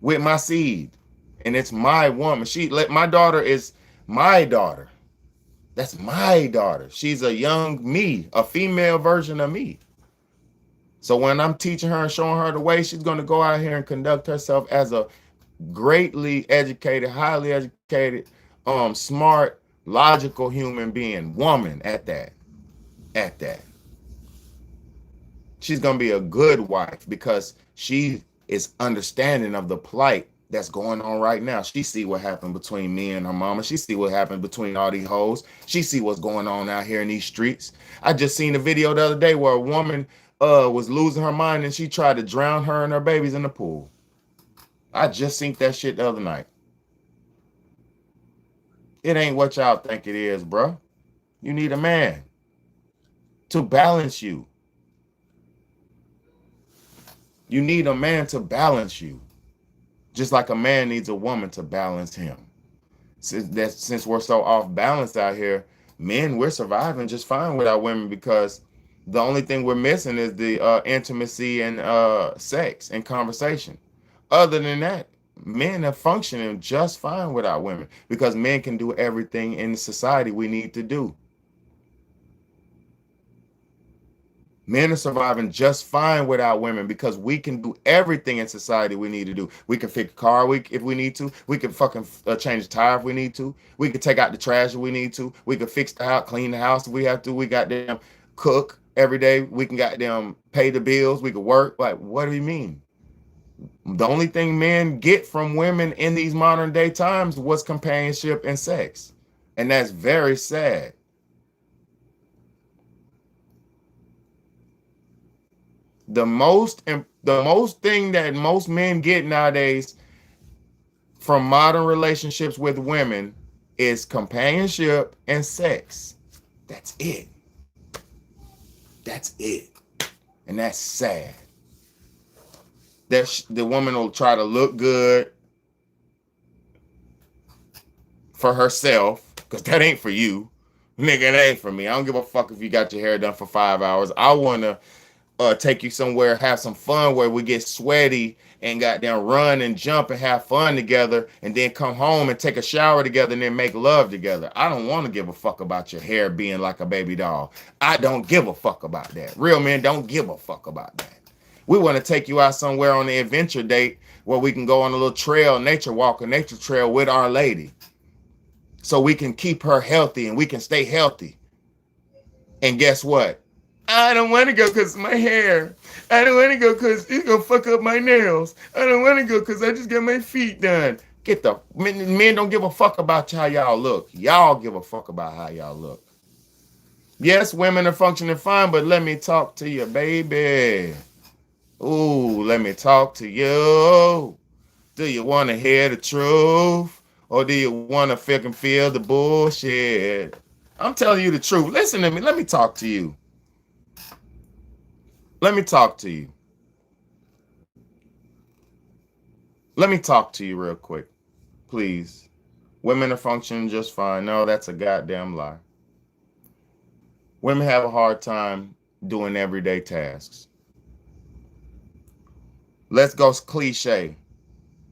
with my seed, and it's my woman. My daughter is my daughter. That's my daughter. She's a young me, a female version of me. So when I'm teaching her and showing her the way, she's going to go out here and conduct herself as a greatly educated, highly educated, smart, logical human being, woman at that. At that. She's going to be a good wife because she is understanding of the plight that's going on right now. She see what happened between me and her mama. She see what happened between all these hoes. She see what's going on out here in these streets. I just seen a video the other day where a woman was losing her mind and she tried to drown her and her babies in the pool. I just seen that shit the other night. It ain't what y'all think it is, bro. You need a man to balance you. You need a man to balance you. Just like a man needs a woman to balance him. Since we're so off balance out here, men, we're surviving just fine without women because the only thing we're missing is the intimacy and sex and conversation. Other than that, men are functioning just fine without women because men can do everything in society we need to do. Men are surviving just fine without women because we can do everything in society we need to do. We can fix a car if we need to. We can fucking change the tire if we need to. We can take out the trash if we need to. We can fix the house, clean the house if we have to. We got them cook every day. We can got them pay the bills. We can work. Like, what do you mean? The only thing men get from women in these modern day times was companionship and sex. And that's very sad. The most thing that most men get nowadays from modern relationships with women is companionship and sex. That's it. That's it. And that's sad. The woman will try to look good for herself, because that ain't for you. Nigga, it ain't for me. I don't give a fuck if you got your hair done for 5 hours. I want to take you somewhere, have some fun where we get sweaty and goddamn run and jump and have fun together and then come home and take a shower together and then make love together. I don't want to give a fuck about your hair being like a baby doll. I don't give a fuck about that. Real men don't give a fuck about that. We want to take you out somewhere on the adventure date where we can go on a little trail, nature walk, a nature trail with our lady so we can keep her healthy and we can stay healthy. And guess what? I don't want to go because my hair. I don't want to go because it's going to fuck up my nails. I don't want to go because I just got my feet done. Men don't give a fuck about how y'all look. Y'all give a fuck about how y'all look. Yes, women are functioning fine, but let me talk to you, baby. Ooh, let me talk to you. Do you want to hear the truth? Or do you want to feel the bullshit? I'm telling you the truth. Listen to me. Let me talk to you. Let me talk to you. Let me talk to you real quick, please. Women are functioning just fine. No, that's a goddamn lie. Women have a hard time doing everyday tasks. Let's go cliche.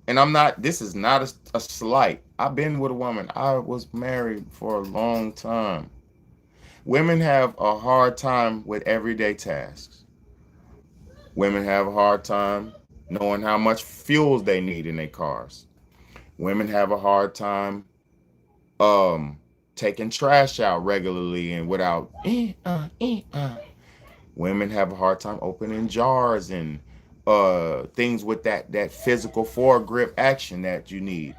And this is not a slight. I've been with a woman. I was married for a long time. Women have a hard time with everyday tasks. Women have a hard time knowing how much fuels they need in their cars. Women have a hard time taking trash out regularly and without Women have a hard time opening jars and things with that physical foregrip action that you need.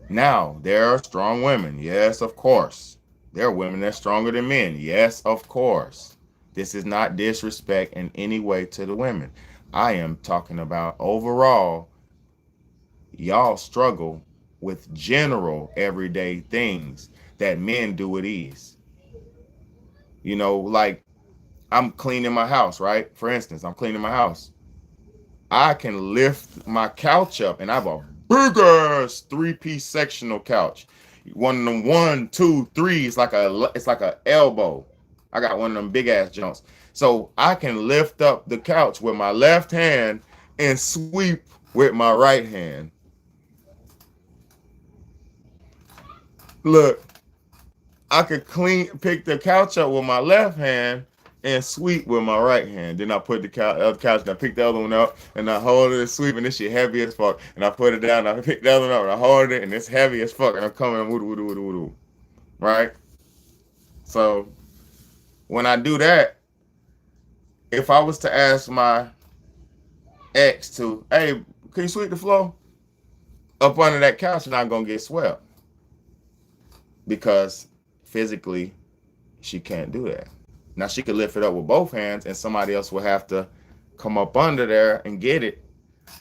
Now, there are strong women. Yes, of course. There are women that's stronger than men. Yes, of course. This is not disrespect in any way to the women. I am talking about overall, y'all struggle with general everyday things that men do with ease. You know, like I'm cleaning my house, right? For instance, I'm cleaning my house. I can lift my couch up, and I have a big ass 3-piece sectional couch. One of them 1, 2, 3. It's like a elbow. I got one of them big ass jumps. So I can lift up the couch with my left hand and sweep with my right hand. Look, I could pick the couch up with my left hand and sweep with my right hand. Then I put the other couch and I pick the other one up and I hold it and sweep, and this shit heavy as fuck. And I put it down and I pick the other one up and I hold it and it's heavy as fuck and I'm coming woo. Right? So when I do that, if I was to ask my ex to, hey, can you sweep the floor? Up under that couch, not gonna get swept. Because physically she can't do that. Now she could lift it up with both hands and somebody else will have to come up under there and get it.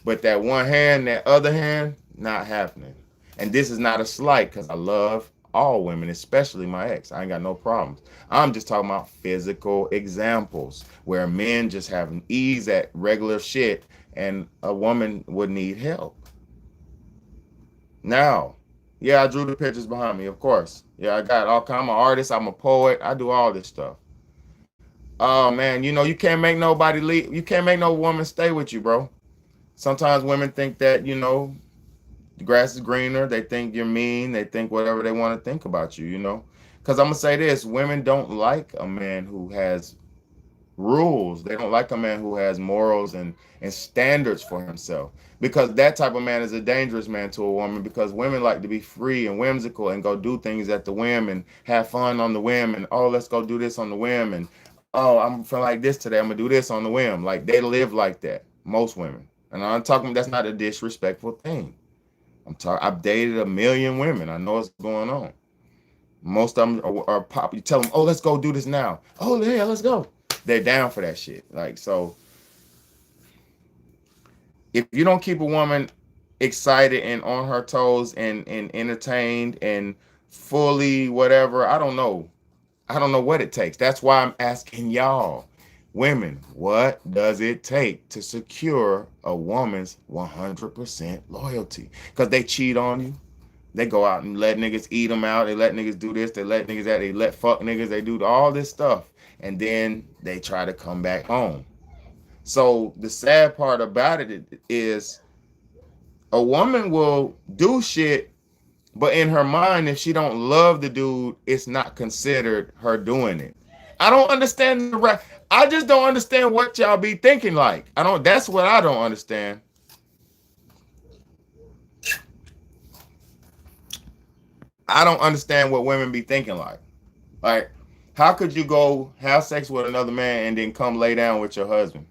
But that one hand, that other hand, not happening. And this is not a slight because I love all women, especially my ex. I ain't got no problems. I'm just talking about physical examples where men just have an ease at regular shit and a woman would need help. Now, yeah, I drew the pictures behind me, of course. Yeah, I got all kind. I'm an artist. I'm a poet. I do all this stuff. Oh man, you can't make nobody leave. You can't make no woman stay with you, bro. Sometimes women think that the grass is greener. They think you're mean. They think whatever they want to think about you. Because I'm gonna say this: women don't like a man who has rules. They don't like a man who has morals and standards for himself, because that type of man is a dangerous man to a woman, because women like to be free and whimsical and go do things at the whim and have fun on the whim, and oh, let's go do this on the whim, and oh, I'm feeling like this today, I'm gonna do this on the whim. Like, they live like that, most women. And I'm talking, that's not a disrespectful thing. I've dated a million women. I know what's going on. Most of them are pop. You tell them, oh, let's go do this now. Oh yeah, let's go. They're down for that shit. Like, so if you don't keep a woman excited and on her toes and entertained and fully whatever, I don't know what it takes. That's why I'm asking y'all, women, what does it take to secure a woman's 100% loyalty? Because they cheat on you. They go out and let niggas eat them out. They let niggas do this. They let niggas that. They let fuck niggas. They do all this stuff. And then they try to come back home. So the sad part about it is a woman will do shit, but in her mind, if she don't love the dude, it's not considered her doing it. I don't understand I just don't understand what y'all be thinking like. That's what I don't understand. I don't understand what women be thinking like. Like, how could you go have sex with another man and then come lay down with your husband?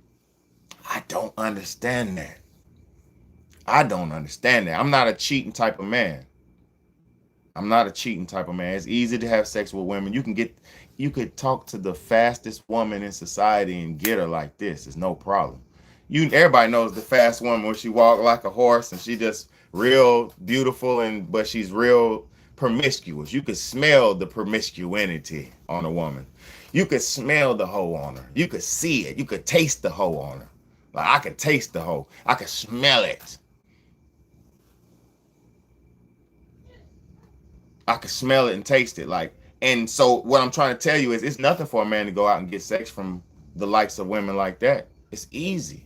I don't understand that. I'm not a cheating type of man. It's easy to have sex with women. You could talk to the fastest woman in society and get her like this. It's no problem. Everybody knows the fast woman when she walk like a horse and she just real beautiful but she's real promiscuous. You could smell the promiscuity on a woman. You could smell the hoe on her. You could see it. You could taste the hoe on her. Like, I could taste the hoe. I could smell it. I can smell it and taste it. Like, and so what I'm trying to tell you is it's nothing for a man to go out and get sex from the likes of women like that. It's easy.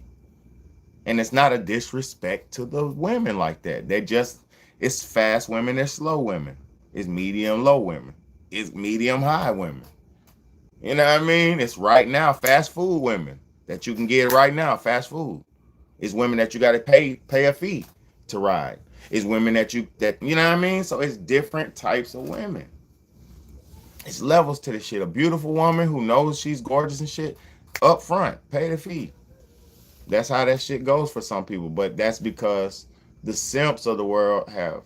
And it's not a disrespect to the women like that. They just, it's fast women, it's slow women. It's medium low women. It's medium high women. You know what I mean? It's right now fast food women that you can get right now, fast food. It's women that you got to pay a fee to ride. It's women that you know what I mean? So it's different types of women. It's levels to this shit. A beautiful woman who knows she's gorgeous and shit, up front, pay the fee. That's how that shit goes for some people. But that's because the simps of the world have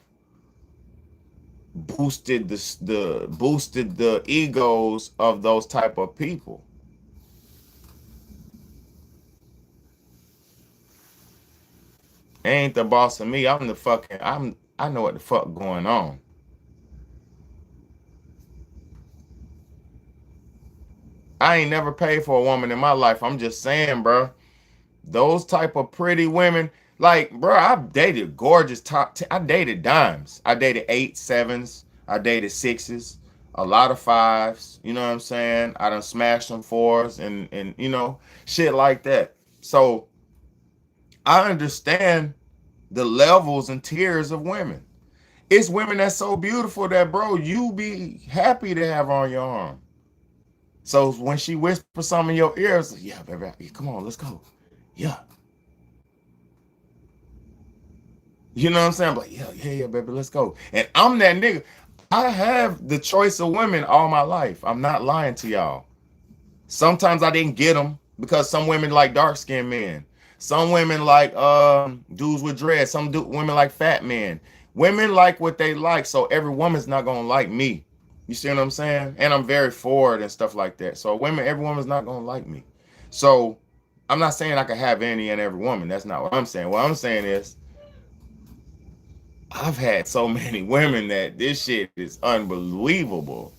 boosted the egos of those type of people. Ain't the boss of me. I know what the fuck going on. I ain't never paid for a woman in my life. I'm just saying, bro. Those type of pretty women, like, bro, I've dated gorgeous I dated dimes. I dated 8 7s. I dated 6s. A lot of 5s. You know what I'm saying? I done smashed some 4s and shit like that. So I understand the levels and tiers of women. It's women that's so beautiful that, bro, you be happy to have on your arm. So when she whispers something in your ears, like, yeah, baby, come on, let's go. Yeah. You know what I'm saying? I'm like, yeah, baby, let's go. And I'm that nigga. I have the choice of women all my life. I'm not lying to y'all. Sometimes I didn't get them because some women like dark-skinned men. Some women like dudes with dreads. Women like fat men. Women like what they like, so every woman's not gonna like me. You see what I'm saying? And I'm very forward and stuff like that. So every woman's not gonna like me. So I'm not saying I can have any and every woman. That's not what I'm saying. What I'm saying is I've had so many women that this shit is unbelievable.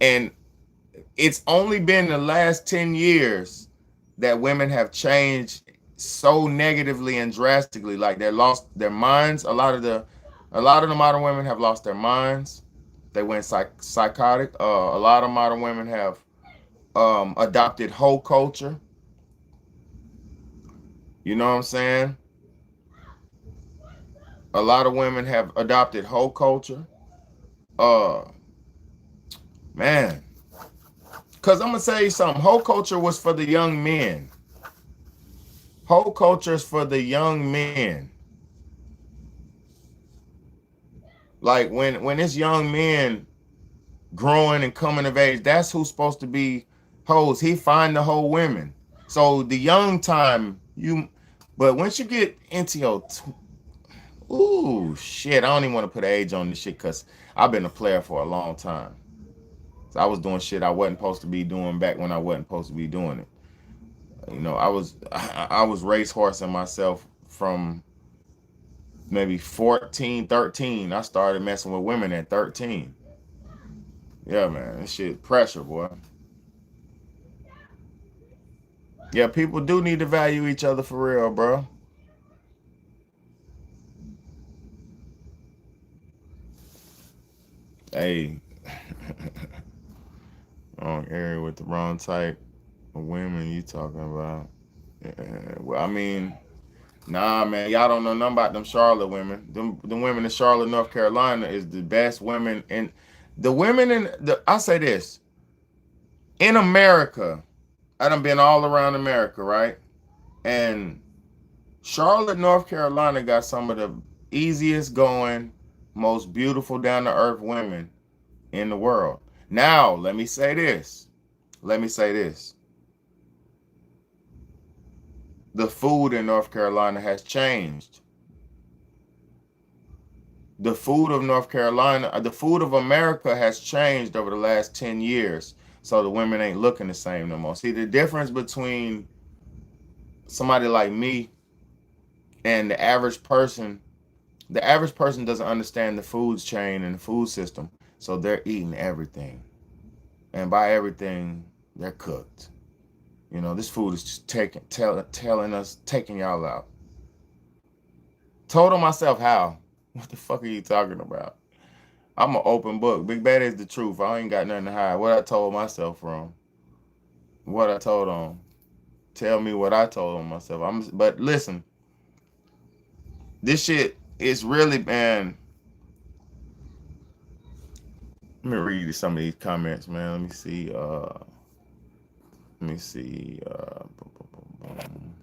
And it's only been the last 10 years that women have changed so negatively and drastically. Like they lost their minds. A lot of the modern women have lost their minds. They went psychotic. A lot of modern women have adopted whole culture. You know what I'm saying? A lot of women have adopted whole culture. Uh Man, because I'm gonna tell you something. Whole culture was for the young men. Whole culture is for the young men. Like when it's young men growing and coming of age, that's who's supposed to be hoes. He find the whole women. So the young time but once you get into your ooh shit, I don't even want to put age on this shit because I've been a player for a long time. So I was doing shit I wasn't supposed to be doing back when I wasn't supposed to be doing it. I was racehorsing myself from maybe 14, 13. I started messing with women at 13. Yeah, man, this shit pressure, boy. Yeah, people do need to value each other for real, bro. Hey, wrong area with the wrong type of women you talking about. Yeah, well, I mean, nah, man, y'all don't know nothing about them Charlotte women. Them women in Charlotte, North Carolina, is the best women. And the women I say this in America. I done been all around America, right? And Charlotte, North Carolina, got some of the easiest going, most beautiful, down to earth women in the world. Now, let me say this. Let me say this. The food in North Carolina has changed. The food of North Carolina, the food of America has changed over the last 10 years. So the women ain't looking the same no more. See, the difference between somebody like me and the average person doesn't understand the food chain and the food system. So they're eating everything. And by everything, they're cooked. This food is just telling us, taking y'all out. Told myself how. What the fuck are you talking about? I'm an open book. Big Bad is the truth. I ain't got nothing to hide. What I told myself from. What I told on. Tell me what I told on myself. But listen, this shit is really, man. Let me read some of these comments, man. Let me see. Let me see. Boom, boom, boom.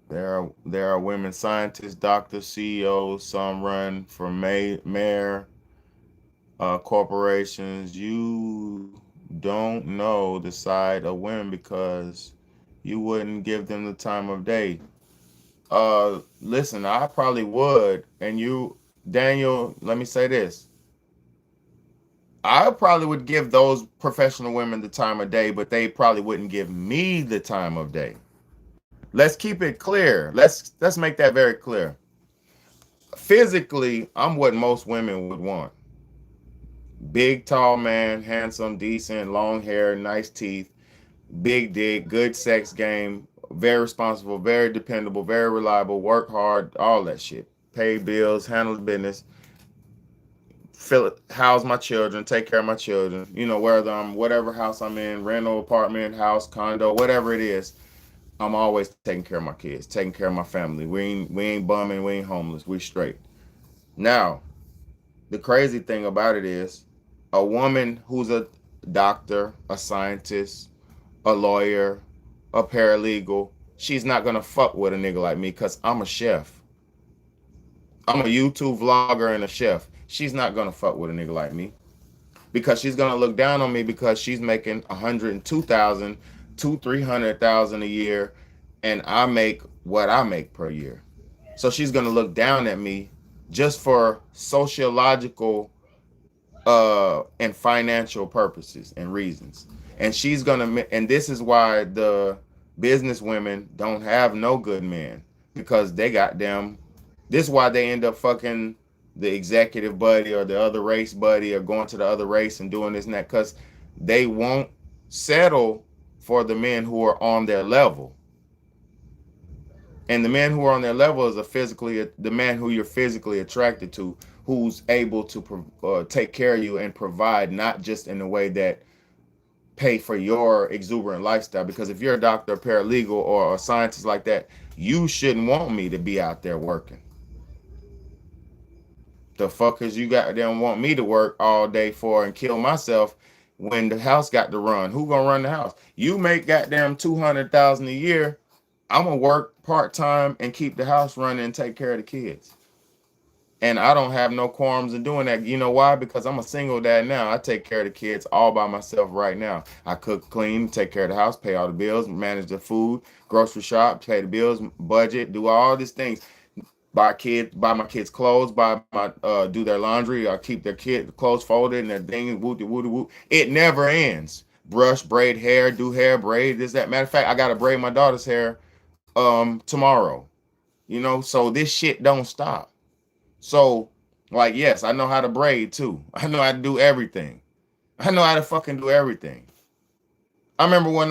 There are women scientists, doctors, CEOs. Some run for mayor, corporations. You don't know the side of women because you wouldn't give them the time of day. Listen, I probably would, and you, Daniel. Let me say this: I probably would give those professional women the time of day, but they probably wouldn't give me the time of day. Let's keep it clear. Let's make that very clear. Physically, I'm what most women would want. Big, tall man, handsome, decent, long hair, nice teeth, big dick, good sex game, very responsible, very dependable, very reliable, work hard, all that shit. Pay bills, handle business, house my children, take care of my children. Whether I'm whatever house I'm in, rental apartment, house, condo, whatever it is, I'm always taking care of my kids, taking care of my family. We ain't bumming, we ain't homeless, we straight. Now, the crazy thing about it is a woman who's a doctor, a scientist, a lawyer, a paralegal, she's not gonna fuck with a nigga like me because I'm a chef. I'm a YouTube vlogger and a chef. She's not gonna fuck with a nigga like me because she's gonna look down on me because she's making 102,000, 300,000 a year, and I make what I make per year. So she's gonna look down at me just for sociological and financial purposes and reasons. And this is why the business women don't have no good men, because they got them. This is why they end up fucking the executive buddy or the other race buddy, or going to the other race and doing this and that, because they won't settle for the men who are on their level. And the man who are on their level is the man who you're physically attracted to, who's able to take care of you and provide, not just in a way that pay for your exuberant lifestyle. Because if you're a doctor, a paralegal, or a scientist like that, you shouldn't want me to be out there working. The fuckers you got them want me to work all day for and kill myself when the house got to run. Who gonna run the house? You make goddamn 200,000 a year. I'm gonna work part-time and keep the house running and take care of the kids. And I don't have no qualms in doing that. You know why? Because I'm a single dad now. I take care of the kids all by myself right now. I cook, clean, take care of the house, pay all the bills, manage the food, grocery shop, pay the bills, budget, do all these things. Buy my kids clothes, do their laundry, or keep their kid clothes folded and their things, woo. It never ends. Brush, braid hair, do hair, braid, this, that. Matter of fact, I gotta braid my daughter's hair tomorrow. So this shit don't stop. So, like, yes, I know how to braid too. I know how to do everything. I know how to fucking do everything. I remember when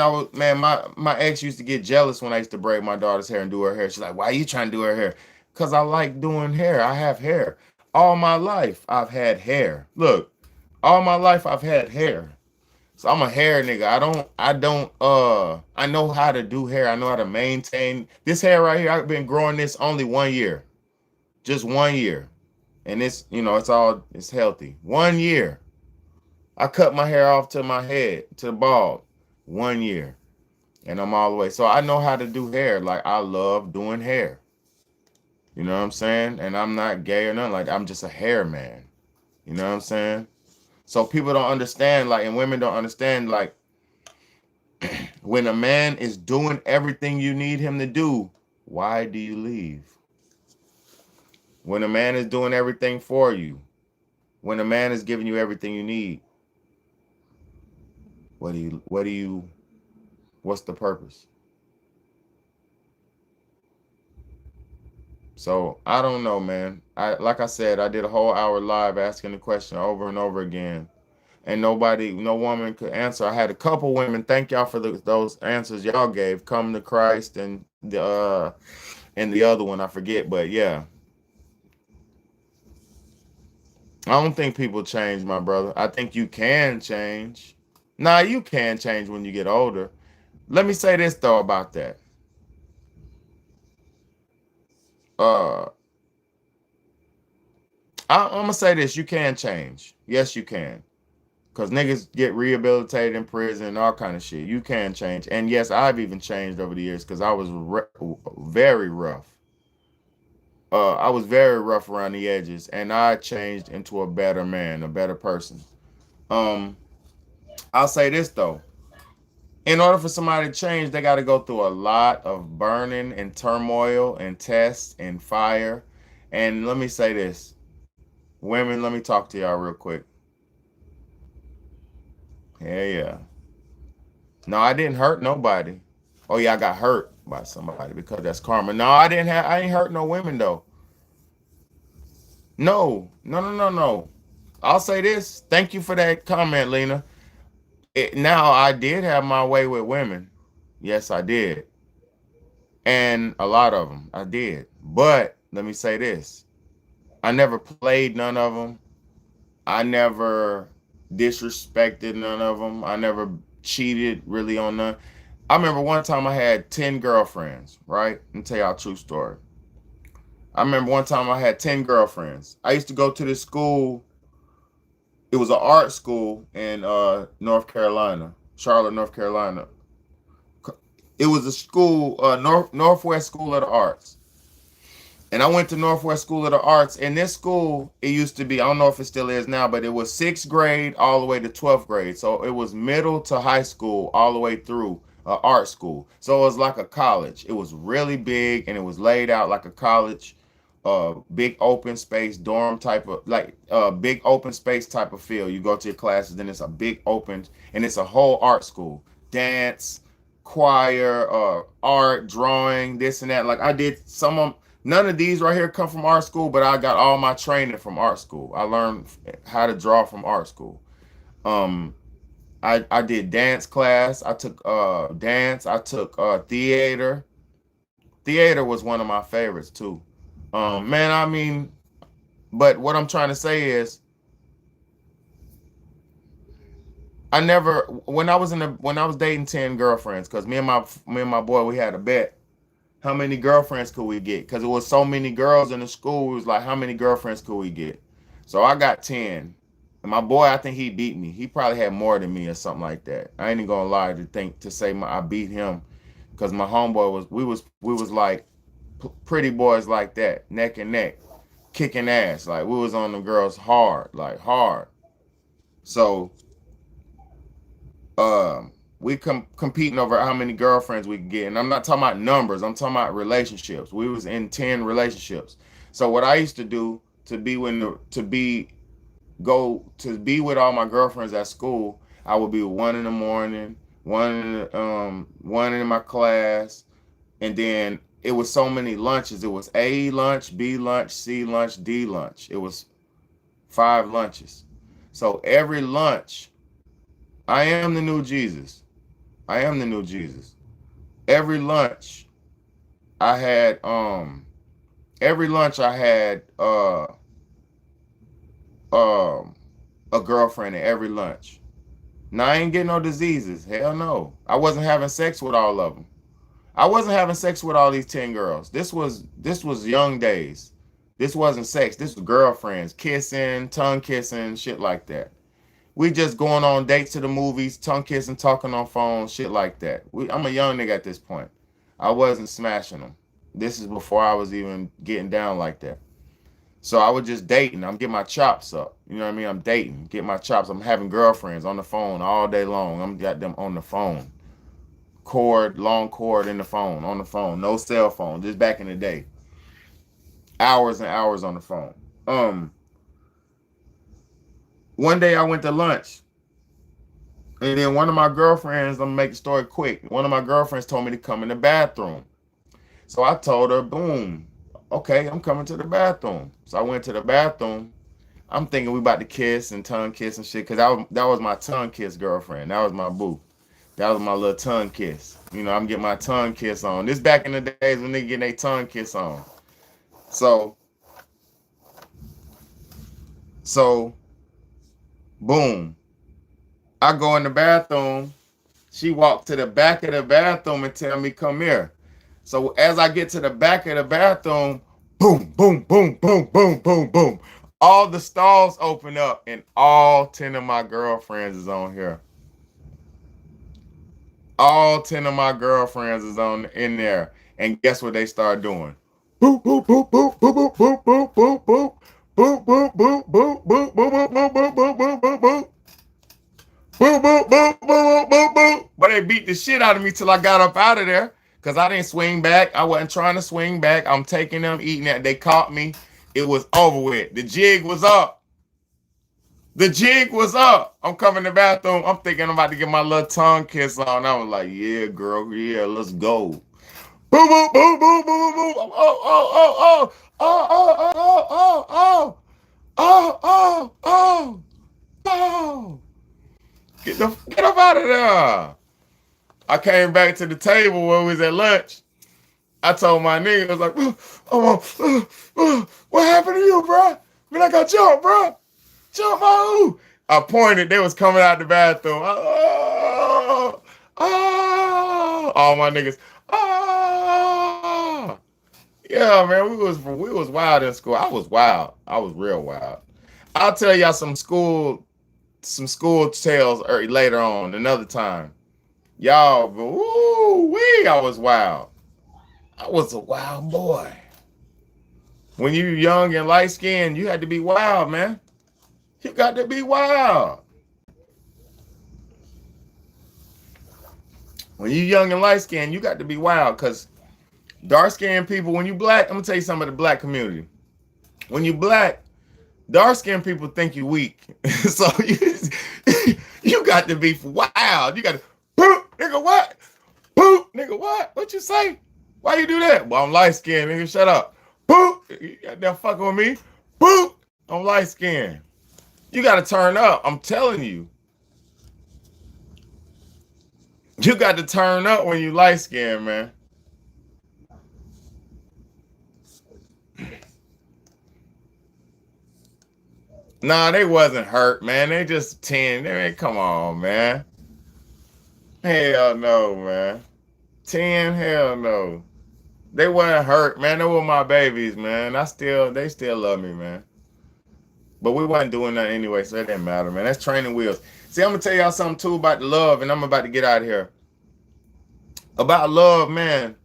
my ex used to get jealous when I used to braid my daughter's hair and do her hair. She's like, "Why are you trying to do her hair?" Because I like doing hair. I have hair. All my life I've had hair. Look, all my life I've had hair. So I'm a hair nigga. I know how to do hair. I know how to maintain this hair right here. I've been growing this only 1 year. Just 1 year. And it's healthy. 1 year. I cut my hair off to my head, to the bald. 1 year. And I'm all the way. So I know how to do hair. Like, I love doing hair. You know what I'm saying? And I'm not gay or nothing. Like, I'm just a hair man. You know what I'm saying? So people don't understand, like, and women don't understand, like, when a man is doing everything you need him to do, why do you leave? When a man is doing everything for you, when a man is giving you everything you need, what's the purpose? So I don't know, man. Like I said, I did a whole hour live asking the question over and over again, and no woman could answer. I had a couple women. Thank y'all for those answers y'all gave. Come to Christ and the other one I forget, but yeah. I don't think people change, my brother. I think you can change. Nah, you can change when you get older. Let me say this though about that. Uh, I'm gonna say this: you can change. Yes, you can. Cause niggas get rehabilitated in prison and all kind of shit. You can change, and yes, I've even changed over the years because I was very rough. I was very rough around the edges, and I changed into a better man, a better person. Um, I'll say this though: in order for somebody to change, they got to go through a lot of burning and turmoil and tests and fire. And let me say this, women, let me talk to y'all real quick. Yeah, yeah. No, I didn't hurt nobody. Oh yeah, I got hurt by somebody because that's karma. No, I didn't have. I ain't hurt no women though. No, no, no, no, no. I'll say this. Thank you for that comment, Lena. Now I did have my way with women. Yes, I did, and a lot of them I did. But let me say this: I never played none of them. I never disrespected none of them. I never cheated really on none. I remember one time I had 10 girlfriends, right? Let me tell y'all a true story. I remember one time I had 10 girlfriends. I used to go to this school. It was an art school in North Carolina, Charlotte, North Carolina. It was a school, Northwest School of the Arts. And I went to Northwest School of the Arts. In this school, it used to be, I don't know if it still is now, but it was sixth grade all the way to 12th grade. So it was middle to high school all the way through art school. So it was like a college. It was really big and it was laid out like a college, big open space dorm type of, like big open space type of feel. You go to your classes, then it's a big open, and it's a whole art school. Dance, choir, art, drawing, this and that. Like I did some of none of these right here come from art school, but I got all my training from art school. I learned how to draw from art school. Um, I did dance class. I took dance. I took theater. Theater was one of my favorites too. Man, I mean, but what I'm trying to say is, I never when I was dating 10 girlfriends, because me and my boy we had a bet how many girlfriends could we get? Because it was so many girls in the school. It was like, how many girlfriends could we get? So I got 10. And my boy, I think he beat me. He probably had more than me or something like that. I ain't even gonna lie to say I beat him, because my homeboy we was like pretty boys like that, neck and neck, kicking ass. Like we was on the girls hard, like hard. So we competing over how many girlfriends we could get, and I'm not talking about numbers, I'm talking about relationships. We was in 10 relationships. So what I used to do to be when to be go to be with all my girlfriends at school, I would be one in the morning, one in my class, and then it was so many lunches. It was A lunch, B lunch, C lunch, D lunch. It was 5 lunches. So every lunch, I am the new Jesus. I am the new Jesus. Every lunch I had every lunch I had um a girlfriend at every lunch. Now I ain't getting no diseases. Hell no. I wasn't having sex with all of them. I wasn't having sex with all these 10 girls. This was young days. This wasn't sex. This was girlfriends, kissing, tongue kissing, shit like that. We just going on dates to the movies, tongue kissing, talking on phones, shit like that. I'm a young nigga at this point. I wasn't smashing them. This is before I was even getting down like that. So I was just dating. I'm getting my chops up. You know what I mean? I'm dating, get my chops. I'm having girlfriends on the phone all day long. I'm got them on the phone. Cord, long cord in the phone, on the phone. No cell phone. Just back in the day. Hours and hours on the phone. One day I went to lunch. And then one of my girlfriends, I'm gonna make the story quick. One of my girlfriends told me to come in the bathroom. So I told her, boom, okay, I'm coming to the bathroom. So I went to the bathroom. I'm thinking we about to kiss and tongue kiss and shit, because that was my tongue kiss girlfriend. That was my boo. That was my little tongue kiss. You know, I'm getting my tongue kiss on. This back in the days when they getting their tongue kiss on. So So, boom. I go in the bathroom. She walked to the back of the bathroom and tell me, come here. So as I get to the back of the bathroom, boom, boom, boom, boom, boom, boom, boom. All the stalls open up and all 10 of my girlfriends is on here. All 10 of my girlfriends is on in there. And guess what they start doing? Boop, boop, boop, boop, boop, boop, boop, boop, boop. Boop, boop, boop, boop, boop, boop, boop, boop, boop, boop, boop, boop, boop. Boop, boop, boop, boop, boop, boop, boop. But they beat the shit out of me till I got up out of there. Cause I didn't swing back. I wasn't trying to swing back. I'm taking them, eating that. They caught me. It was over with. The jig was up. The jig was up. I'm coming to the bathroom. I'm thinking I'm about to get my little tongue kiss on. I was like, yeah, girl, yeah, let's go. Boom, boom, boom, boom, boom, boom. Oh, oh, oh, oh, oh, oh, oh, oh, oh, oh, oh, oh. Get up out of there. I came back to the table where we was at lunch. I told my nigga, I was like, what happened to you, bro? Man, I got jumped, bro. Jump, oh. I pointed, they was coming out the bathroom. Oh, oh. All my niggas, oh. Yeah, man, we was wild in school. I was wild. I was real wild. I'll tell y'all some school tales later on, another time. Y'all, woo-wee, I was wild. I was a wild boy. When you young and light skinned, you had to be wild, man. You got to be wild. When you young and light skinned, you got to be wild. Because dark skinned people, when you black, I'm gonna tell you something about the black community. When you black, dark skinned people think you weak. So you got to be wild. You got to, poop, nigga, what? Poop, nigga, what? What you say? Why you do that? Well, I'm light skinned, nigga. Shut up. Poop. You got that fucking with me? Poop. I'm light skinned. You got to turn up. I'm telling you. You got to turn up when you light skinned, man. Nah, they wasn't hurt, man. They just 10. Come on, man. Hell no, man. 10, hell no. They weren't hurt, man. They were my babies, man. They still love me, man. But we wasn't doing that anyway, so it didn't matter, man. That's training wheels. See, I'm gonna tell y'all something too about the love, and I'm about to get out of here. About love, man.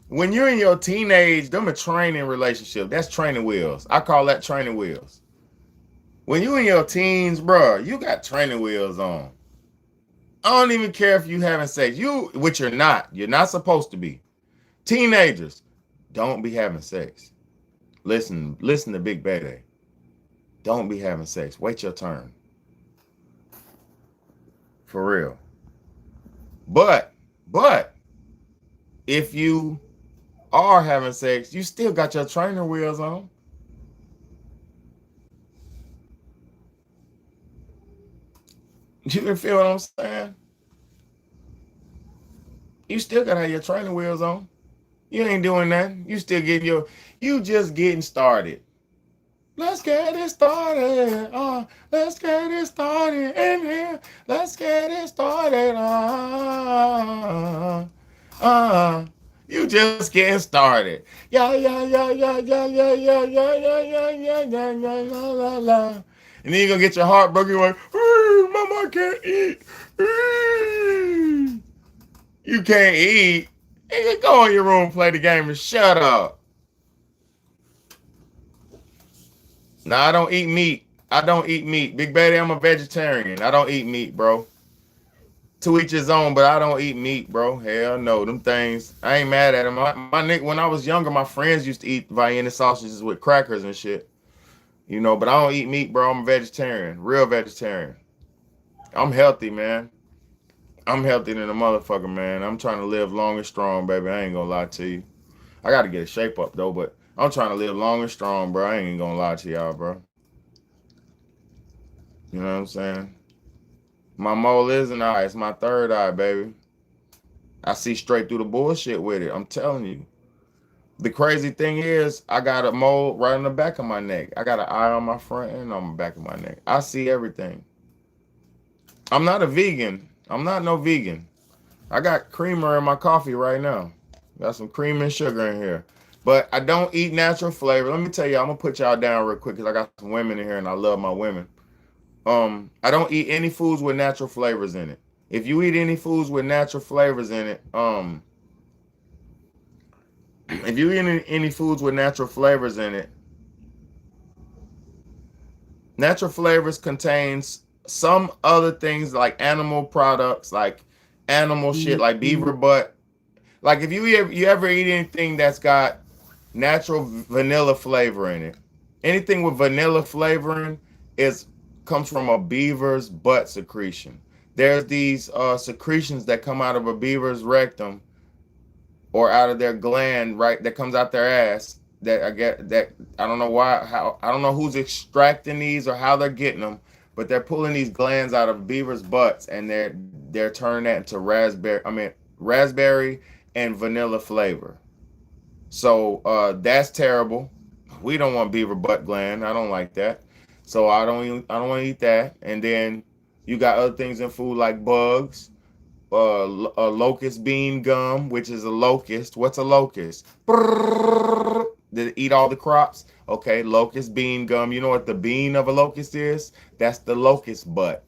When you're in your teenage, them a training relationship. That's training wheels. I call that training wheels. When you in your teens, bro, you got training wheels on. I don't even care if you having sex. Which you're not. You're not supposed to be. Teenagers, don't be having sex. Listen to Big Baby. Don't be having sex. Wait your turn. For real. But if you are having sex, you still got your trainer wheels on. You can feel what I'm saying? You still gotta have your training wheels on. You ain't doing that. You still you just getting started. Let's get it started. Let's get it started in here. Let's get it started. You just getting started. Yeah. And then you're gonna get your heart broken like, mama, I can't eat. You can't eat. Hey, go in your room, play the game, and shut up. No, I don't eat meat. Big Baby, I'm a vegetarian. I don't eat meat, bro. To each his own, but I don't eat meat, bro. Hell no. Them things, I ain't mad at them. My nigga, when I was younger, my friends used to eat Vienna sausages with crackers and shit. You know, but I don't eat meat, bro. I'm a vegetarian. Real vegetarian. I'm healthy, man. I'm healthy than a motherfucker, man. I'm trying to live long and strong, baby. I ain't gonna lie to you. I got to get a shape up, though, but I'm trying to live long and strong, bro. I ain't gonna lie to y'all, bro. You know what I'm saying? My mole is an eye. It's my third eye, baby. I see straight through the bullshit with it. I'm telling you. The crazy thing is, I got a mole right on the back of my neck. I got an eye on my front and on the back of my neck. I see everything. I'm not a vegan. I'm not no vegan. I got creamer in my coffee right now. Got some cream and sugar in here. But I don't eat natural flavor. Let me tell you, I'm gonna put y'all down real quick because I got some women in here and I love my women. I don't eat any foods with natural flavors in it. If you eat any foods with natural flavors in it, if you eat any foods with natural flavors in it, natural flavors contains some other things like animal products, like animal shit, like beaver butt. Like if you ever eat anything that's got natural vanilla flavor in it, anything with vanilla flavoring is comes from a beaver's butt secretion. There's these secretions that come out of a beaver's rectum or out of their gland, right? That comes out their ass. That I get that I don't know why how I don't know who's extracting these or how they're getting them, but they're pulling these glands out of beavers' butts and they're turning that into raspberry and vanilla flavor. So that's terrible. We don't want beaver butt gland. I don't like that. So I don't want to eat that. And then you got other things in food like bugs, a locust bean gum, which is a locust. What's a locust? Did it eat all the crops? Okay, locust bean gum. You know what the bean of a locust is? That's the locust butt.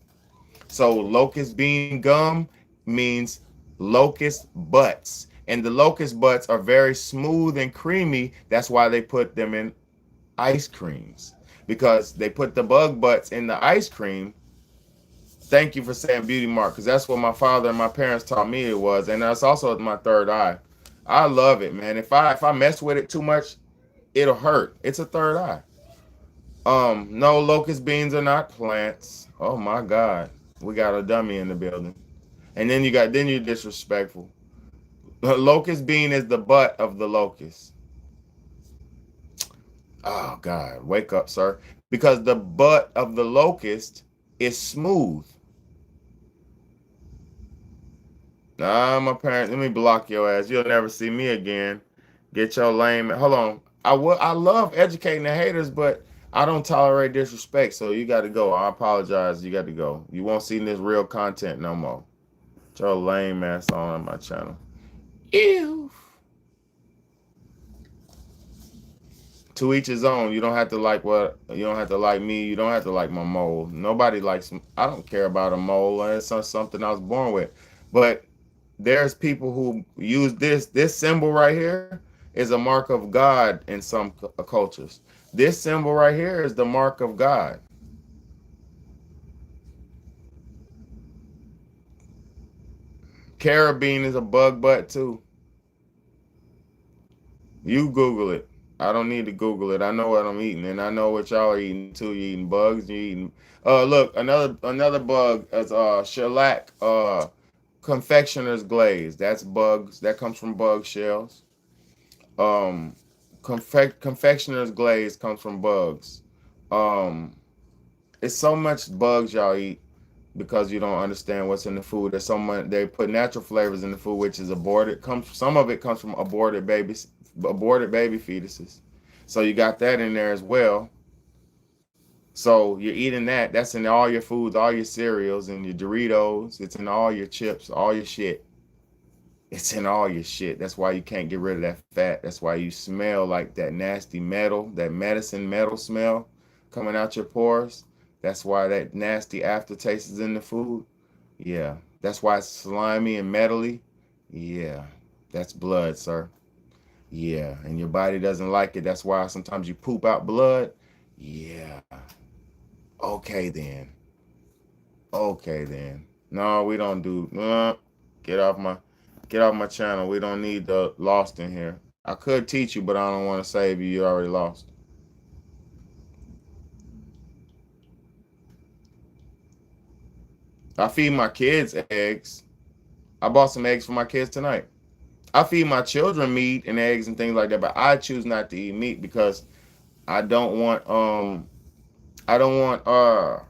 So locust bean gum means locust butts. And the locust butts are very smooth and creamy. That's why they put them in ice creams. Because they put the bug butts in the ice cream. Thank you for saying beauty mark, because that's what my father and my parents taught me it was, and that's also my third eye. I love it, man. If I mess with it too much, it'll hurt. It's a third eye. No, locust beans are not plants. Oh my God, we got a dummy in the building, and then you're disrespectful. Locust bean is the butt of the locust. Oh God, wake up, sir, because the butt of the locust is smooth. Nah, my parents. Let me block your ass. You'll never see me again. Get your lame. Hold on. I love educating the haters, but I don't tolerate disrespect. So you got to go. I apologize. You got to go. You won't see this real content no more. Get your lame ass on my channel. Ew. To each his own. You don't have to like what. You don't have to like me. You don't have to like my mole. Nobody likes. I don't care about a mole. It's something I was born with. But there's people who use this symbol right here is a mark of God in some cultures. This symbol right here is the mark of God. Carabine is a bug butt too. You Google it. I don't need to Google it. I know what I'm eating, and I know what y'all are eating too. You eating bugs. You eating. Look, another bug is shellac. Confectioner's glaze. That's bugs. That comes from bug shells. Um, confectioner's glaze comes from bugs. Um, it's so much bugs y'all eat because you don't understand what's in the food. There's so much they put natural flavors in the food, which is aborted. Comes some of it comes from aborted baby fetuses. So you got that in there as well. So you're eating that. That's in all your foods, all your cereals, and your Doritos. It's in all your chips, all your shit. It's in all your shit. That's why you can't get rid of that fat. That's why you smell like that nasty metal, that medicine metal smell coming out your pores. That's why that nasty aftertaste is in the food. Yeah. That's why it's slimy and metally. Yeah. That's blood, sir. Yeah. And your body doesn't like it. That's why sometimes you poop out blood. Yeah. Okay then. Okay then. No, we don't do. Get off my channel. We don't need the lost in here. I could teach you, but I don't want to save you. You already lost. I feed my kids eggs. I bought some eggs for my kids tonight. I feed my children meat and eggs and things like that, but I choose not to eat meat because I don't want I don't want I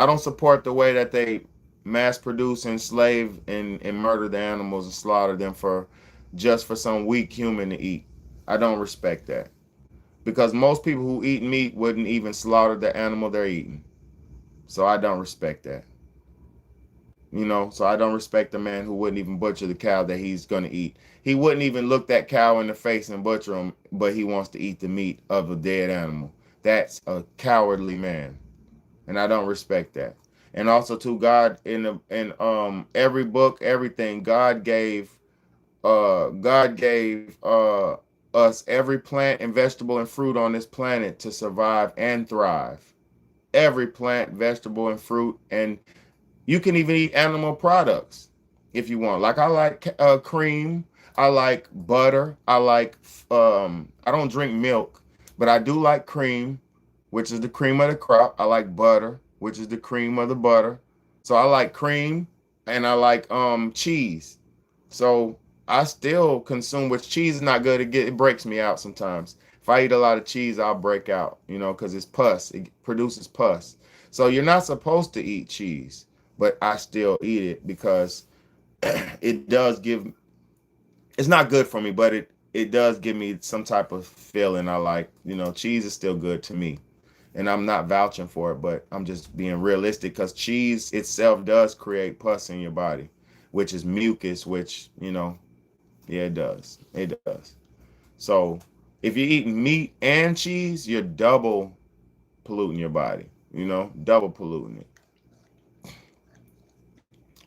don't support the way that they mass produce, enslave, and murder the animals and slaughter them for just for some weak human to eat. I don't respect that. Because most people who eat meat wouldn't even slaughter the animal they're eating. So I don't respect that. So I don't respect the man who wouldn't even butcher the cow that he's going to eat. He wouldn't even look that cow in the face and butcher him, but he wants to eat the meat of a dead animal. That's a cowardly man, and I don't respect that. And also, to God, in every book, everything, God gave us every plant and vegetable and fruit on this planet to survive and thrive. Every plant, vegetable, and fruit, and you can even eat animal products if you want. Like I like cream. I like butter. I don't drink milk, but I do like cream, which is the cream of the crop. I like butter, which is the cream of the butter. So I like cream and I like cheese. So I still consume, which cheese is not good. It breaks me out sometimes. If I eat a lot of cheese, I'll break out, because it's pus. It produces pus. So you're not supposed to eat cheese, but I still eat it because it does give. It's not good for me, but it does give me some type of feeling I like. Cheese is still good to me, and I'm not vouching for it, but I'm just being realistic because cheese itself does create pus in your body, which is mucus, which yeah, it does. It does. So if you're eating meat and cheese, you're double polluting your body. Double polluting it.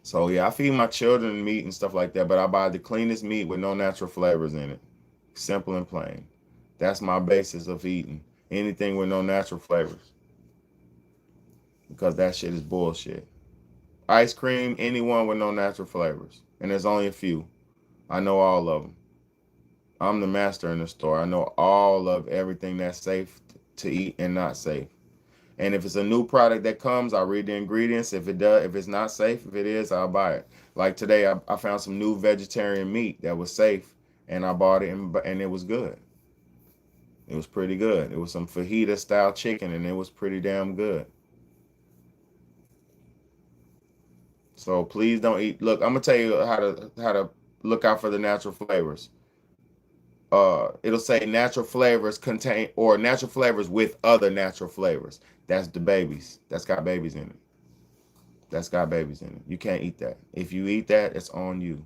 So yeah, I feed my children meat and stuff like that, but I buy the cleanest meat with no natural flavors in it. Simple and plain. That's my basis of eating. Anything with no natural flavors. Because that shit is bullshit. Ice cream, anyone with no natural flavors. And there's only a few. I know all of them. I'm the master in the store. I know all of everything that's safe to eat and not safe. And if it's a new product that comes, I'll read the ingredients. If it's not safe, if it is, I'll buy it. Like today, I found some new vegetarian meat that was safe, and I bought it, and it was good. It was pretty good. It was some fajita style chicken, and it was pretty damn good. So please don't eat. Look, I'm gonna tell you how to look out for the natural flavors. It'll say natural flavors contain or natural flavors with other natural flavors. That's the babies. That's got babies in it. That's got babies in it. You can't eat that. If you eat that, it's on you.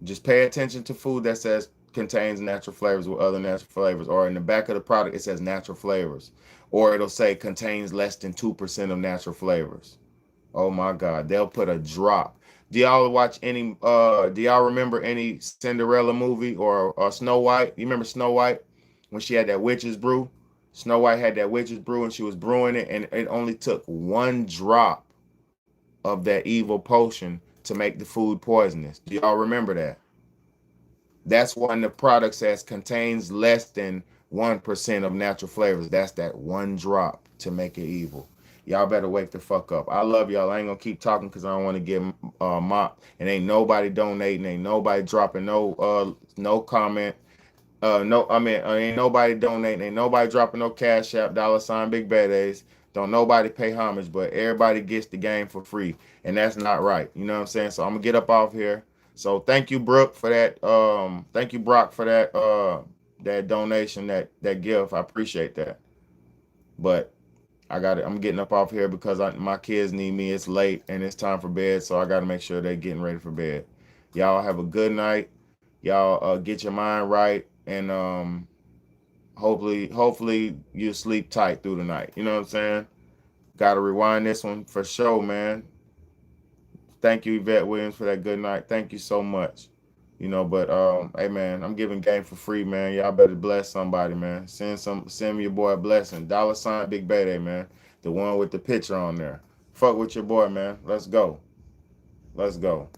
Just pay attention to food that says contains natural flavors with other natural flavors, or in the back of the product it says natural flavors, or it'll say contains less than 2% of natural flavors. Oh my God, they'll put a drop. Do y'all remember any Cinderella movie or Snow White? You remember Snow White when she had that witch's brew? Snow White had that witch's brew and she was brewing it, and it only took one drop of that evil potion to make the food poisonous. Do y'all remember that? That's when the product says contains less than 1% of natural flavors. That's that one drop to make it evil. Y'all better wake the fuck up. I love y'all. I ain't gonna keep talking because I don't want to get mocked. And ain't nobody donating. Ain't nobody dropping no comment. No, I mean, ain't nobody donating. Ain't nobody dropping no cash app, $ Big Bad A's. Don't nobody pay homage, but everybody gets the game for free. And that's not right. You know what I'm saying? So I'm gonna get up off here. So thank you, Brooke, for that. Thank you, Brock, for that donation, that gift. I appreciate that. But I got it. I'm getting up off here because my kids need me. It's late and it's time for bed, so I got to make sure they're getting ready for bed. Y'all have a good night. Y'all get your mind right, and hopefully you sleep tight through the night. You know what I'm saying? Got to rewind this one for sure, man. Thank you, Yvette Williams, for that good night. Thank you so much. But hey man, I'm giving game for free, man. Y'all better bless somebody, man. Send me your boy a blessing. $ Big Bad, man. The one with the picture on there. Fuck with your boy, man. Let's go. Let's go.